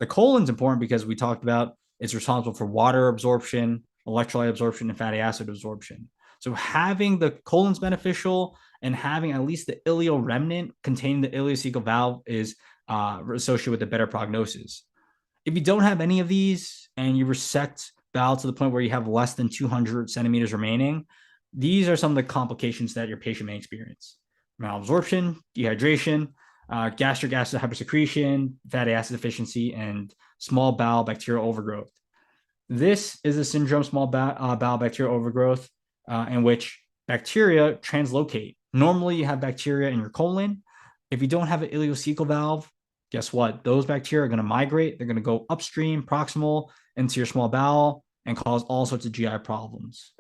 The colon's important because we talked about it's responsible for water absorption, electrolyte absorption, and fatty acid absorption. So having the colon's beneficial, and having at least the ileal remnant containing the ileocecal valve is associated with a better prognosis. If you don't have any of these and you resect bowel to the point where you have less than 200 centimeters remaining, these are some of the complications that your patient may experience: malabsorption, dehydration, gastric acid hypersecretion, fatty acid deficiency, and small bowel bacterial overgrowth. This is a syndrome, small bowel bacterial overgrowth, in which bacteria translocate. Normally, you have bacteria in your colon. If you don't have an ileocecal valve, guess what? Those bacteria are going to migrate. They're going to go upstream, proximal, into your small bowel and cause all sorts of GI problems.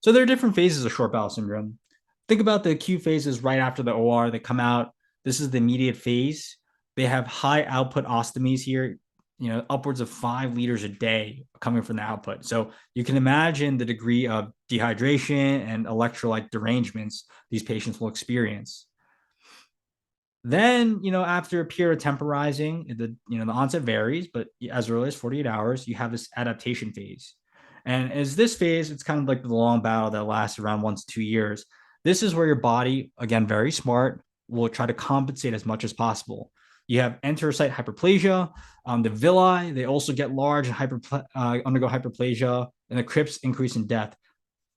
So there are different phases of short bowel syndrome. Think about the acute phases right after the OR. They come out. This is the immediate phase. They have high output ostomies here, upwards of 5 liters a day coming from the output. So you can imagine the degree of dehydration and electrolyte derangements these patients will experience. Then, after a period of temporizing, the onset varies, but as early as 48 hours, you have this adaptation phase. And as this phase, it's kind of like the long battle that lasts around 1 to 2 years. This is where your body, again, very smart, will try to compensate as much as possible. You have enterocyte hyperplasia. The villi, they also get large and undergo hyperplasia, and the crypts increase in depth,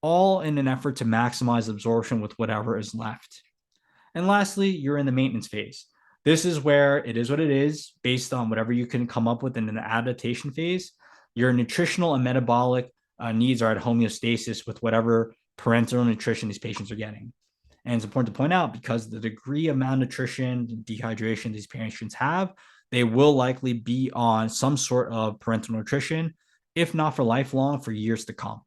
all in an effort to maximize absorption with whatever is left. And lastly, you're in the maintenance phase. This is where it is what it is, based on whatever you can come up with in an adaptation phase. Your nutritional and metabolic needs are at homeostasis with whatever parenteral nutrition these patients are getting. And it's important to point out, because the degree of malnutrition and dehydration these patients have, they will likely be on some sort of parenteral nutrition, if not for lifelong, for years to come.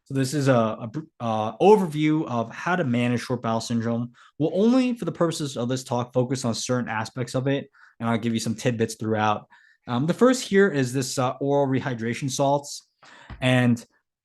So this is a overview of how to manage short bowel syndrome. We'll only, for the purposes of this talk, focus on certain aspects of it, and I'll give you some tidbits throughout. The first here is this oral rehydration salts. And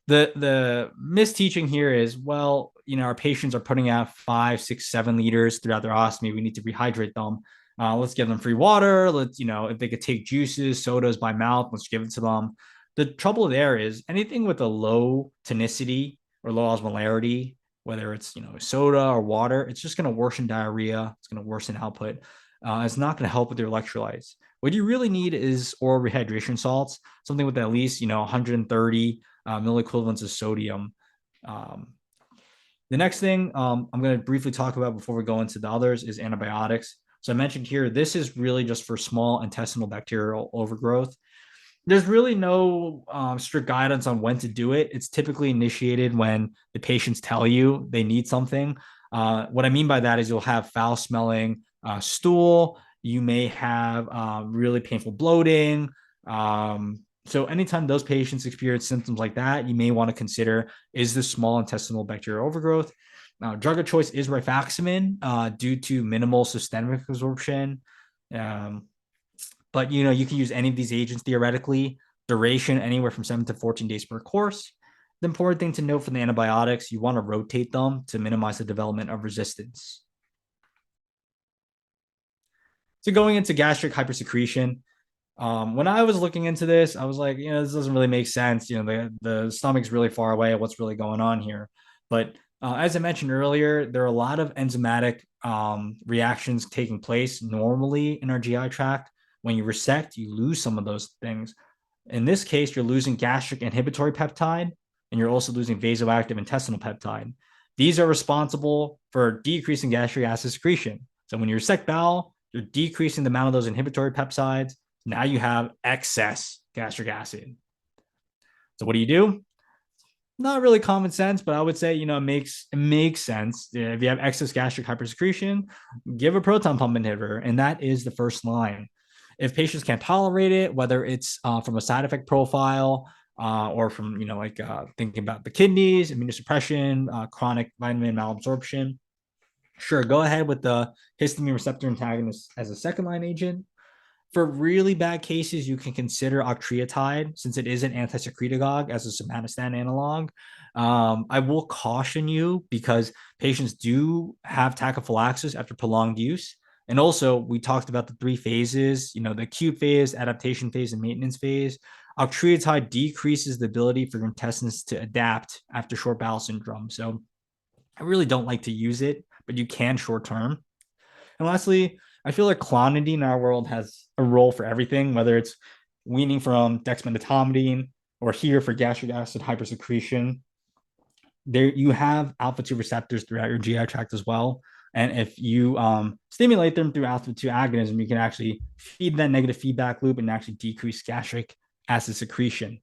the misteaching here is, well, our patients are putting out 5, 6, 7 liters throughout their ostomy. We need to rehydrate them. Let's give them free water. Let's, if they could take juices, sodas by mouth, let's give it to them. The trouble there is anything with a low tonicity or low osmolarity, whether it's, soda or water, it's just going to worsen diarrhea. It's going to worsen output. It's not going to help with your electrolytes. What you really need is oral rehydration salts, something with at least, 130 milliequivalents of sodium. The next thing I'm going to briefly talk about before we go into the others is antibiotics. So I mentioned here, this is really just for small intestinal bacterial overgrowth. There's really no strict guidance on when to do it. It's typically initiated when the patients tell you they need something. What I mean by that is you'll have foul smelling stool. You may have really painful bloating. So anytime those patients experience symptoms like that, you may want to consider, is this small intestinal bacterial overgrowth? Now, drug of choice is rifaximin due to minimal systemic absorption. But you can use any of these agents theoretically. Duration anywhere from 7 to 14 days per course. The important thing to note for the antibiotics, you want to rotate them to minimize the development of resistance. So going into gastric hypersecretion, when I was looking into this, I was like, this doesn't really make sense. The stomach's really far away. What's really going on here? But as I mentioned earlier, there are a lot of enzymatic reactions taking place normally in our GI tract. When you resect, you lose some of those things. In this case, you're losing gastric inhibitory peptide, and you're also losing vasoactive intestinal peptide. These are responsible for decreasing gastric acid secretion. So when you resect bowel, you're decreasing the amount of those inhibitory peptides. Now you have excess gastric acid. So what do? Not really common sense, but I would say, it makes sense. If you have excess gastric hypersecretion, give a proton pump inhibitor, and that is the first line. If patients can't tolerate it, whether it's from a side effect profile or from, thinking about the kidneys, immunosuppression, chronic vitamin malabsorption, sure, go ahead with the histamine receptor antagonist as a second line agent. For really bad cases, you can consider octreotide since it is an anti-secretagogue as a somatostatin analog. I will caution you because patients do have tachyphylaxis after prolonged use. And also, we talked about the 3 phases, the acute phase, adaptation phase, and maintenance phase. Octreotide decreases the ability for your intestines to adapt after short bowel syndrome. So I really don't like to use it, but you can short term. And lastly, I feel like clonidine in our world has a role for everything, whether it's weaning from dexmedetomidine or here for gastric acid hypersecretion. There you have alpha-2 receptors throughout your GI tract as well. And if you stimulate them through alpha-2 agonism, you can actually feed that negative feedback loop and actually decrease gastric acid secretion.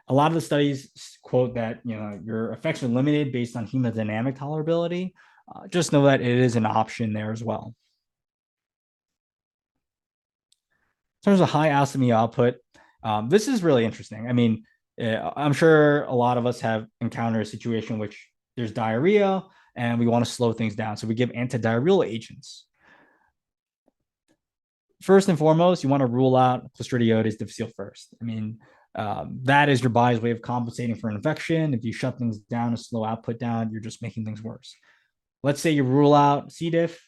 A lot of the studies quote that your effects are limited based on hemodynamic tolerability. Just know that it is an option there as well. In terms of high ostomy output, this is really interesting. I mean, I'm sure a lot of us have encountered a situation in which there's diarrhea and we want to slow things down. So we give antidiarrheal agents. First and foremost, you want to rule out Clostridioides difficile first. I mean, that is your body's way of compensating for an infection. If you shut things down and slow output down, you're just making things worse. Let's say you rule out C. diff,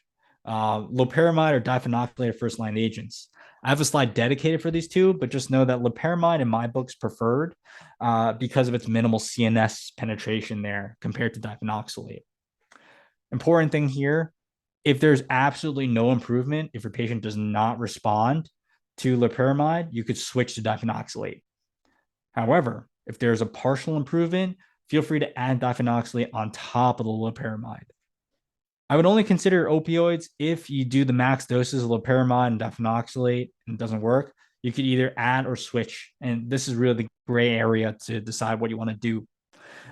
loperamide or diphenoxylate are first line agents. I have a slide dedicated for these two, but just know that loperamide in my book is preferred because of its minimal CNS penetration there compared to diphenoxylate. Important thing here, if there's absolutely no improvement, if your patient does not respond to loperamide, you could switch to diphenoxylate. However, if there's a partial improvement, feel free to add diphenoxylate on top of the loperamide. I would only consider opioids if you do the max doses of loperamide and diphenoxylate and it doesn't work. You could either add or switch. And this is really the gray area to decide what you want to do.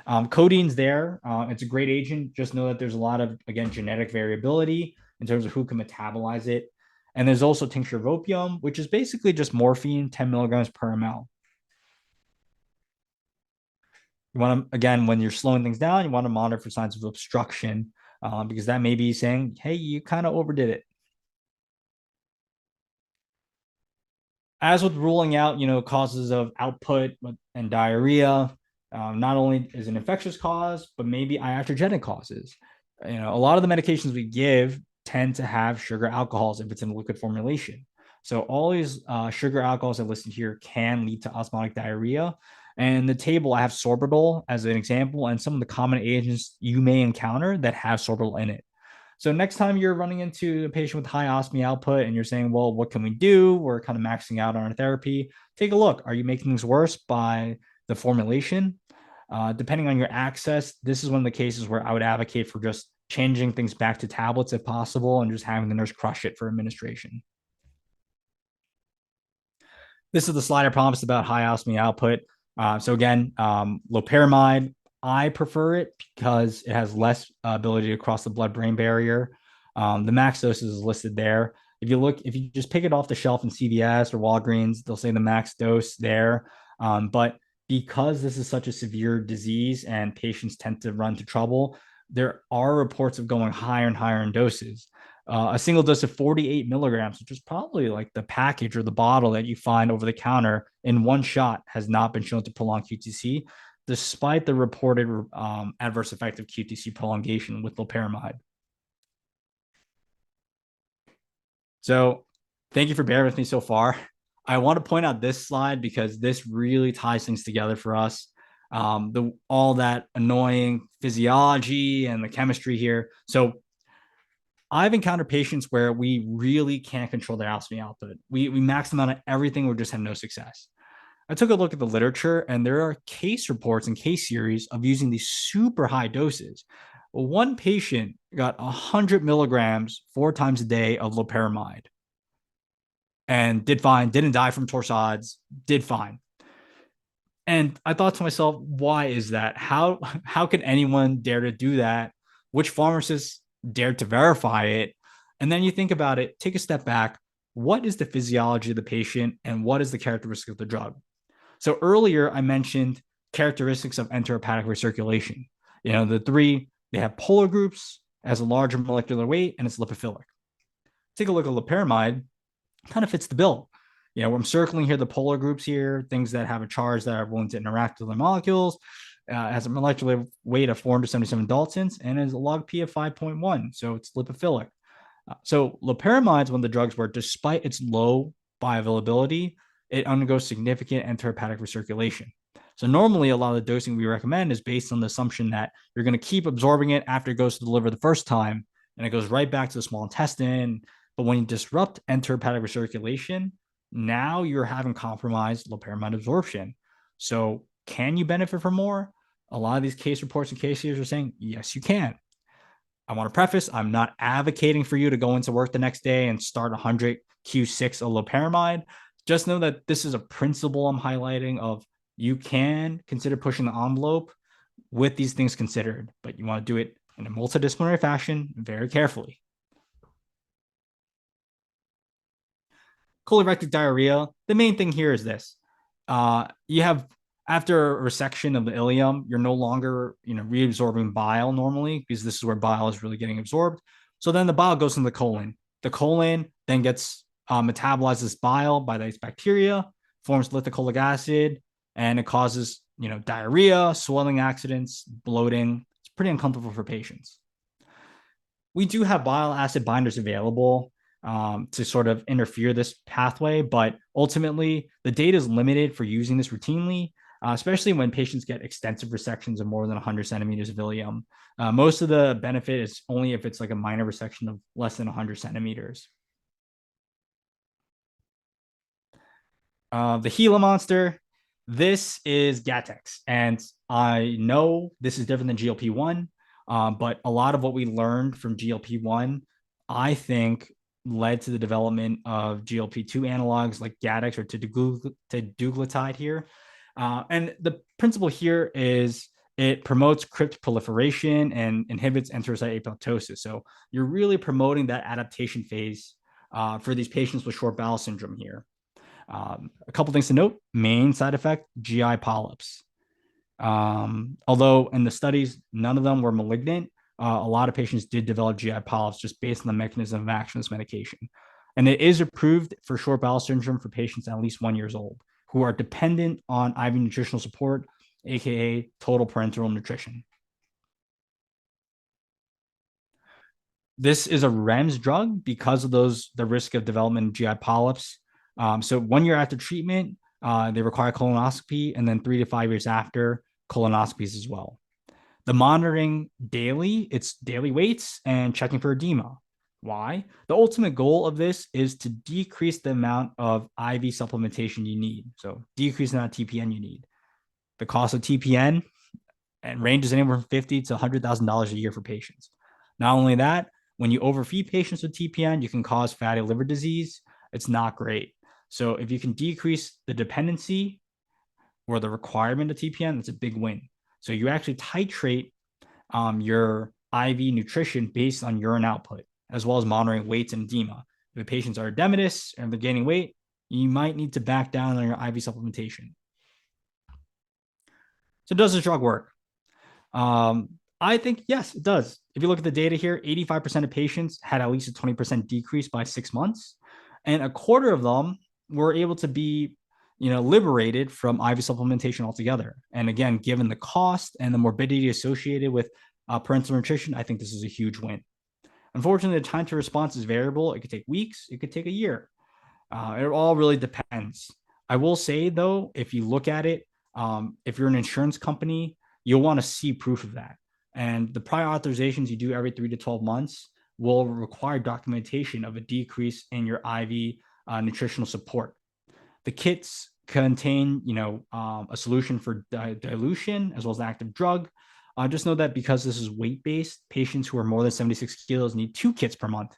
Codeine's there. It's a great agent. Just know that there's a lot of, again, genetic variability in terms of who can metabolize it. And there's also tincture of opium, which is basically just morphine, 10 milligrams per ml. You want to, again, when you're slowing things down, you want to monitor for signs of obstruction. Because that may be saying, hey, you kind of overdid it. As with ruling out, causes of output and diarrhea, not only is an infectious cause, but maybe iatrogenic causes. A lot of the medications we give tend to have sugar alcohols if it's in a liquid formulation. So all these sugar alcohols I listed here can lead to osmotic diarrhea. And in the table, I have sorbitol as an example and some of the common agents you may encounter that have sorbitol in it. So next time you're running into a patient with high ostomy output and you're saying, well, what can we do? We're kind of maxing out on our therapy. Take a look. Are you making things worse by the formulation? Depending on your access, this is one of the cases where I would advocate for just changing things back to tablets if possible and just having the nurse crush it for administration. This is the slide I promised about high ostomy output. So again, loperamide, I prefer it because it has less ability to cross the blood-brain barrier. The max dose is listed there. If you just pick it off the shelf in CVS or Walgreens, they'll say the max dose there. But because this is such a severe disease and patients tend to run into trouble, there are reports of going higher and higher in doses. A single dose of 48 milligrams, which is probably like the package or the bottle that you find over the counter in one shot, has not been shown to prolong QTC, despite the reported adverse effect of QTC prolongation with loperamide. So thank you for bearing with me so far. I want to point out this slide because this really ties things together for us. All that annoying physiology and the chemistry here. So I've encountered patients where we really can't control their ostomy output. We max them out on everything, we just have no success. I took a look at the literature, and there are case reports and case series of using these super high doses. One patient got 100 milligrams 4 times a day of loperamide and did fine, didn't die from torsades, did fine. And I thought to myself, why is that? How could anyone dare to do that? Which pharmacist dared to verify it? And then you think about it, take a step back. What is the physiology of the patient and what is the characteristic of the drug? So earlier I mentioned characteristics of enterohepatic recirculation. The three, they have polar groups, as a larger molecular weight, and it's lipophilic. Take a look at loperamide, kind of fits the bill. I'm circling here the polar groups here, things that have a charge that are willing to interact with the molecules, has a molecular weight of 477 Daltons, and is a log P of 5.1, so it's lipophilic. So loperamide is one of the drugs where, despite its low bioavailability, it undergoes significant enterohepatic recirculation. So normally, a lot of the dosing we recommend is based on the assumption that you're going to keep absorbing it after it goes to the liver the first time, and it goes right back to the small intestine. But when you disrupt enterohepatic recirculation, now you're having compromised loperamide absorption. So can you benefit from more? A lot of these case reports and case series are saying, yes, you can. I want to preface, I'm not advocating for you to go into work the next day and start 100 Q6 of loperamide. Just know that this is a principle I'm highlighting of you can consider pushing the envelope with these things considered, but you want to do it in a multidisciplinary fashion very carefully. Colorectal diarrhea, the main thing here is this. You have, after a resection of the ileum, you're no longer reabsorbing bile normally, because this is where bile is really getting absorbed. So then the bile goes in the colon. The colon then gets metabolizes bile by these bacteria, forms lithocolic acid, and it causes diarrhea, swelling accidents, bloating. It's pretty uncomfortable for patients. We do have bile acid binders available to sort of interfere this pathway, but ultimately the data is limited for using this routinely, especially when patients get extensive resections of more than 100 centimeters of ileum. Most of the benefit is only if it's like a minor resection of less than 100 centimeters. The Gila monster, this is Gattex, and I know this is different than GLP-1, but a lot of what we learned from GLP-1, I think, led to the development of GLP-2 analogs like Gattex or teduglutide here. And the principle here is it promotes crypt proliferation and inhibits enterocyte apoptosis. So you're really promoting that adaptation phase for these patients with short bowel syndrome here. A couple things to note: main side effect, GI polyps. Although in the studies, none of them were malignant, a lot of patients did develop GI polyps just based on the mechanism of action of this medication. And it is approved for short bowel syndrome for patients at least 1 year old who are dependent on IV nutritional support, aka total parenteral nutrition. This is a REMS drug because of the risk of development of GI polyps. So 1 year after treatment, they require colonoscopy, and then 3 to 5 years after, colonoscopies as well. The monitoring daily, it's daily weights and checking for edema. Why? The ultimate goal of this is to decrease the amount of IV supplementation you need. So decrease the amount of TPN you need. The cost of TPN and ranges anywhere from $50,000 to $100,000 a year for patients. Not only that, when you overfeed patients with TPN, you can cause fatty liver disease. It's not great. So if you can decrease the dependency or the requirement of TPN, that's a big win. So you actually titrate your IV nutrition based on urine output. as well as monitoring weights and edema. If the patients are edematous and they're gaining weight, you might need to back down on your IV supplementation. So does this drug work? I think, yes, it does. If you look at the data here, 85% of patients had at least a 20% decrease by 6 months, and a quarter of them were able to be, liberated from IV supplementation altogether. And again, given the cost and the morbidity associated with parenteral nutrition, I think this is a huge win. Unfortunately, the time to response is variable. It could take weeks. It could take a year. It all really depends. I will say, though, if you look at it, if you're an insurance company, you'll want to see proof of that. And the prior authorizations you do every 3 to 12 months will require documentation of a decrease in your IV nutritional support. The kits contain, a solution for dilution as well as an active drug. Just know that because this is weight-based, patients who are more than 76 kilos need 2 kits per month.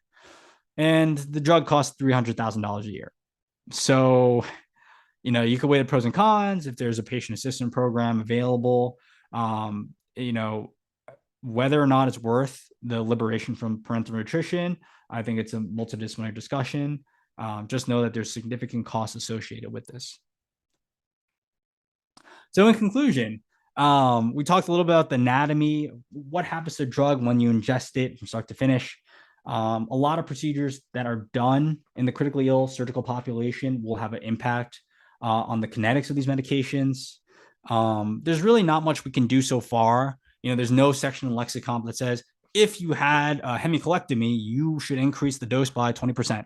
And the drug costs $300,000 a year. So, you could weigh the pros and cons if there's a patient assistance program available, whether or not it's worth the liberation from parenteral nutrition. I think it's a multidisciplinary discussion. Just know that there's significant costs associated with this. So in conclusion, we talked a little bit about the anatomy, what happens to the drug when you ingest it from start to finish. A lot of procedures that are done in the critically ill surgical population will have an impact on the kinetics of these medications. There's really not much we can do so far. There's no section in lexicon that says if you had a hemicolectomy, you should increase the dose by 20%.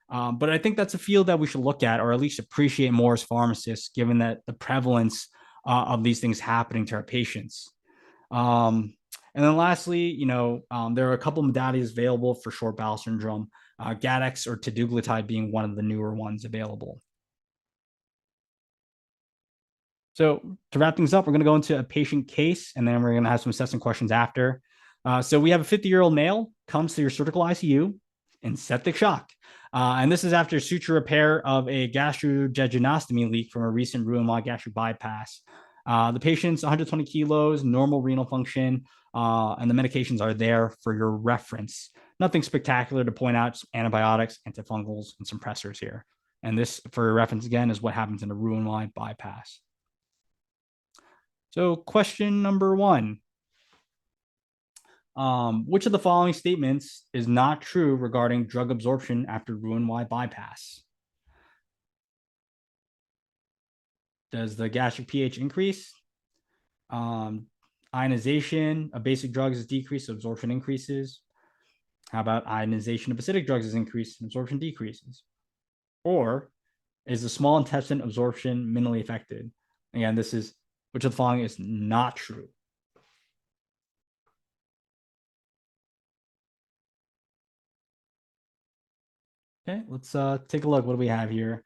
But I think that's a field that we should look at, or at least appreciate more as pharmacists, given that the prevalence of these things happening to our patients. And then lastly, there are a couple of modalities available for short bowel syndrome, Gattex or teduglutide being one of the newer ones available. So to wrap things up, we're going to go into a patient case, and then we're going to have some assessment questions after. So we have a 50-year-old male comes to your surgical ICU in septic shock. And this is after suture repair of a gastrojejunostomy leak from a recent Roux-en-Y gastric bypass. The patient's 120 kilos, normal renal function, and the medications are there for your reference. Nothing spectacular to point out, antibiotics, antifungals, and suppressors here. And this, for your reference again, is what happens in a Roux-en-Y bypass. So question number 1. Which of the following statements is not true regarding drug absorption after Roux-en-Y bypass? Does the gastric pH increase? Ionization of basic drugs is decreased, so absorption increases. How about ionization of acidic drugs is increased and absorption decreases? Or is the small intestine absorption minimally affected? Again, this is which of the following is not true? Okay, let's take a look. What do we have here?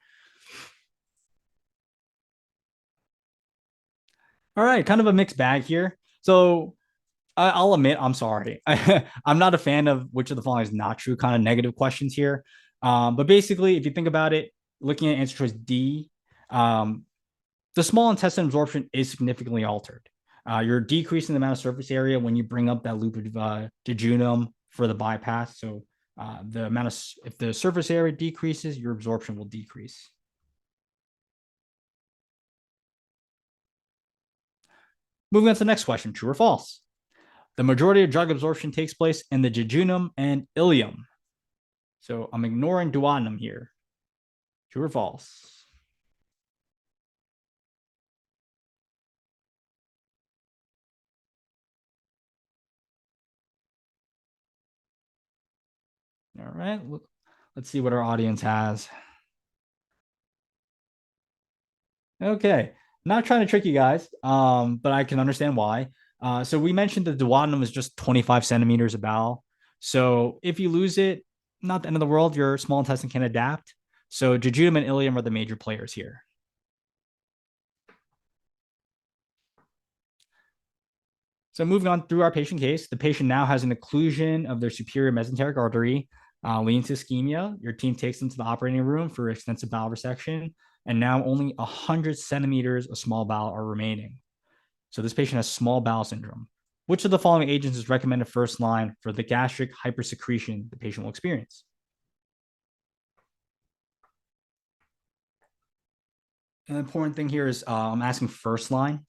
All right, kind of a mixed bag here. So I'll admit, I'm sorry. I'm not a fan of which of the following is not true, kind of negative questions here. But basically, if you think about it, looking at answer choice D, the small intestine absorption is significantly altered. You're decreasing the amount of surface area when you bring up that loop of jejunum for the bypass. So if the surface area decreases, your absorption will decrease. Moving on to the next question, true or false? The majority of drug absorption takes place in the jejunum and ileum. So I'm ignoring duodenum here. True or false? All right, let's see what our audience has. Okay, not trying to trick you guys, but I can understand why. So we mentioned the duodenum is just 25 centimeters of bowel. So if you lose it, not the end of the world, your small intestine can adapt. So jejunum and ileum are the major players here. So moving on through our patient case, the patient now has an occlusion of their superior mesenteric artery, leading to ischemia. Your team takes them to the operating room for extensive bowel resection, and now only 100 centimeters of small bowel are remaining. So this patient has small bowel syndrome. Which of the following agents is recommended first line for the gastric hypersecretion the patient will experience? An important thing here is I'm asking first line.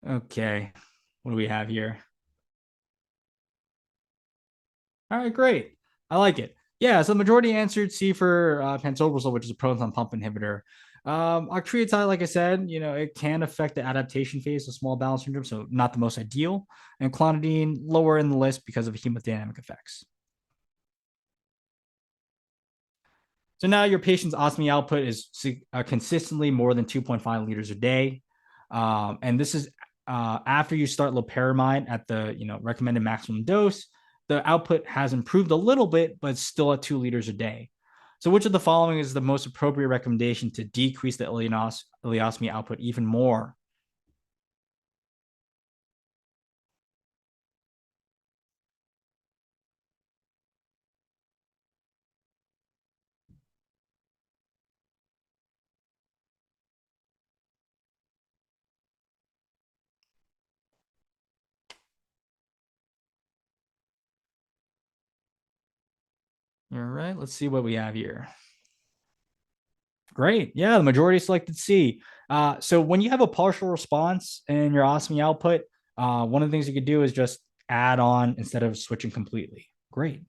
Okay, what do we have here? All right, great. I like it. Yeah, so the majority answered C for pantoprazole, which is a proton pump inhibitor. Octreotide, like I said, it can affect the adaptation phase of small bowel syndrome, so not the most ideal. And clonidine, lower in the list because of hemodynamic effects. So now your patient's ostomy output is consistently more than 2.5 liters a day. And this is after you start loperamide at the recommended maximum dose. The output has improved a little bit, but it's still at 2 liters a day. So which of the following is the most appropriate recommendation to decrease the ileostomy output even more? All right, let's see what we have here. Great. Yeah, the majority selected C. So when you have a partial response in your ostomy output, one of the things you could do is just add on instead of switching completely. Great.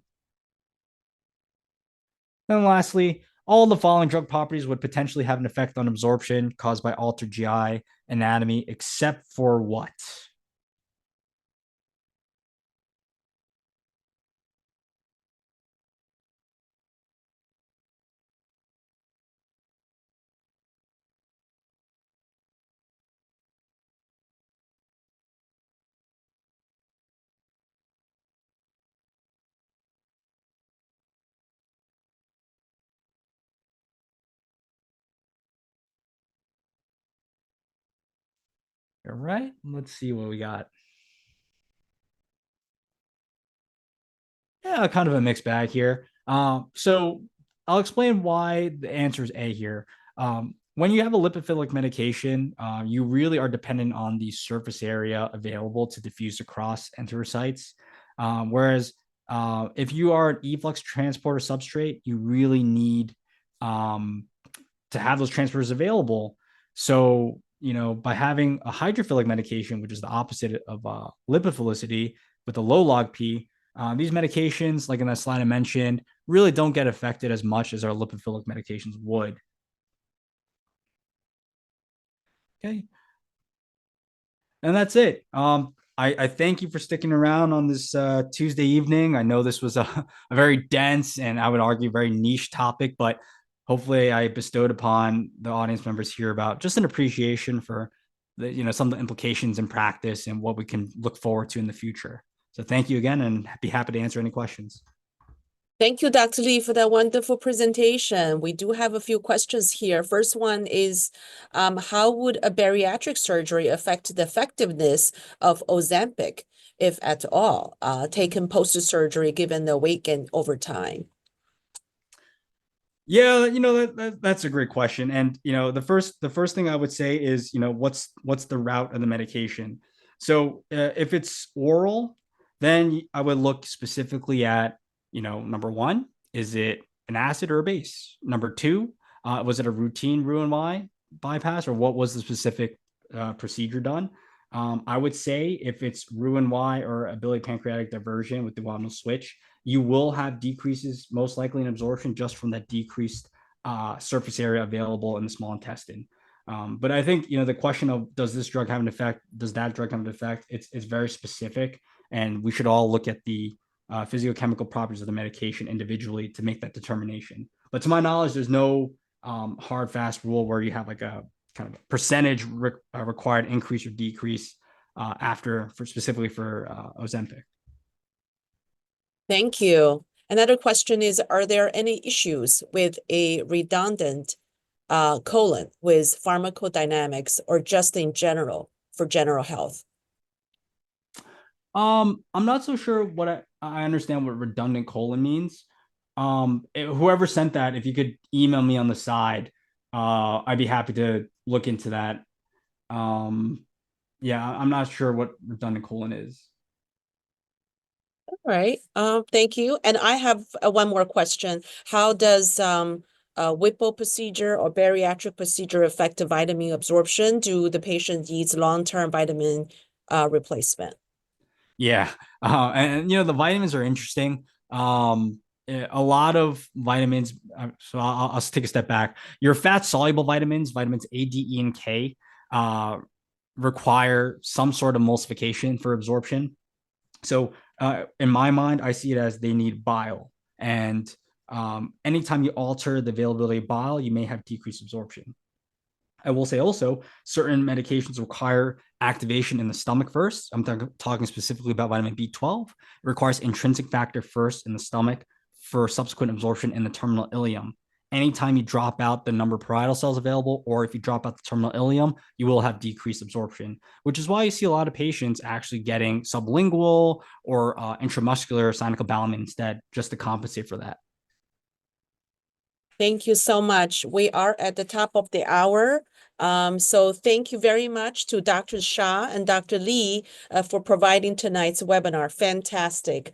And lastly, all the following drug properties would potentially have an effect on absorption caused by altered GI anatomy, except for what? All right, let's see what we got. Yeah, kind of a mixed bag here. So I'll explain why the answer is A here. When you have a lipophilic medication, you really are dependent on the surface area available to diffuse across enterocytes. Whereas if you are an efflux transporter substrate, you really need to have those transporters available. So, by having a hydrophilic medication, which is the opposite of lipophilicity with a low log P, these medications, like in that slide I mentioned, really don't get affected as much as our lipophilic medications would. Okay. And that's it. I thank you for sticking around on this Tuesday evening. I know this was a very dense and I would argue very niche topic, but hopefully I bestowed upon the audience members here about just an appreciation for some of the implications in practice and what we can look forward to in the future. So thank you again, and be happy to answer any questions. Thank you, Dr. Lee, for that wonderful presentation. We do have a few questions here. First one is, how would a bariatric surgery affect the effectiveness of Ozempic, if at all, taken post-surgery given the weight gain over time? Yeah, that's a great question. And the first thing I would say is, what's the route of the medication? So if it's oral, then I would look specifically at, number one, is it an acid or a base? Number two, was it a routine Roux-en-Y bypass, or what was the specific procedure done? I would say if it's Roux-en-Y or a biliary pancreatic diversion with the duodenal switch, you will have decreases most likely in absorption just from that decreased surface area available in the small intestine. But I think, the question of does this drug have an effect? Does that drug have an effect? It's very specific, and we should all look at the physiochemical properties of the medication individually to make that determination. But to my knowledge, there's no hard, fast rule where you have like a kind of percentage required increase or decrease specifically for Ozempic. Thank you. Another question is, are there any issues with a redundant colon with pharmacodynamics or just in general for general health? I'm not so sure what I understand what redundant colon means. Whoever sent that, if you could email me on the side, I'd be happy to look into that. Yeah, I'm not sure what redundant colon is. All right. Thank you. And I have one more question. How does a Whipple procedure or bariatric procedure affect the vitamin absorption? Do the patient needs long-term vitamin replacement? Yeah. And the vitamins are interesting. A lot of vitamins. So I'll take a step back. Your fat soluble vitamins, vitamins A, D, E, and K, require some sort of emulsification for absorption. So in my mind, I see it as they need bile. And anytime you alter the availability of bile, you may have decreased absorption. I will say also, certain medications require activation in the stomach first. I'm talking specifically about vitamin B12. It requires intrinsic factor first in the stomach for subsequent absorption in the terminal ileum. Anytime you drop out the number of parietal cells available, or if you drop out the terminal ileum, you will have decreased absorption, which is why you see a lot of patients actually getting sublingual or intramuscular cyanocobalamin instead, just to compensate for that. Thank you so much. We are at the top of the hour. So thank you very much to Dr. Shah and Dr. Lee for providing tonight's webinar. Fantastic.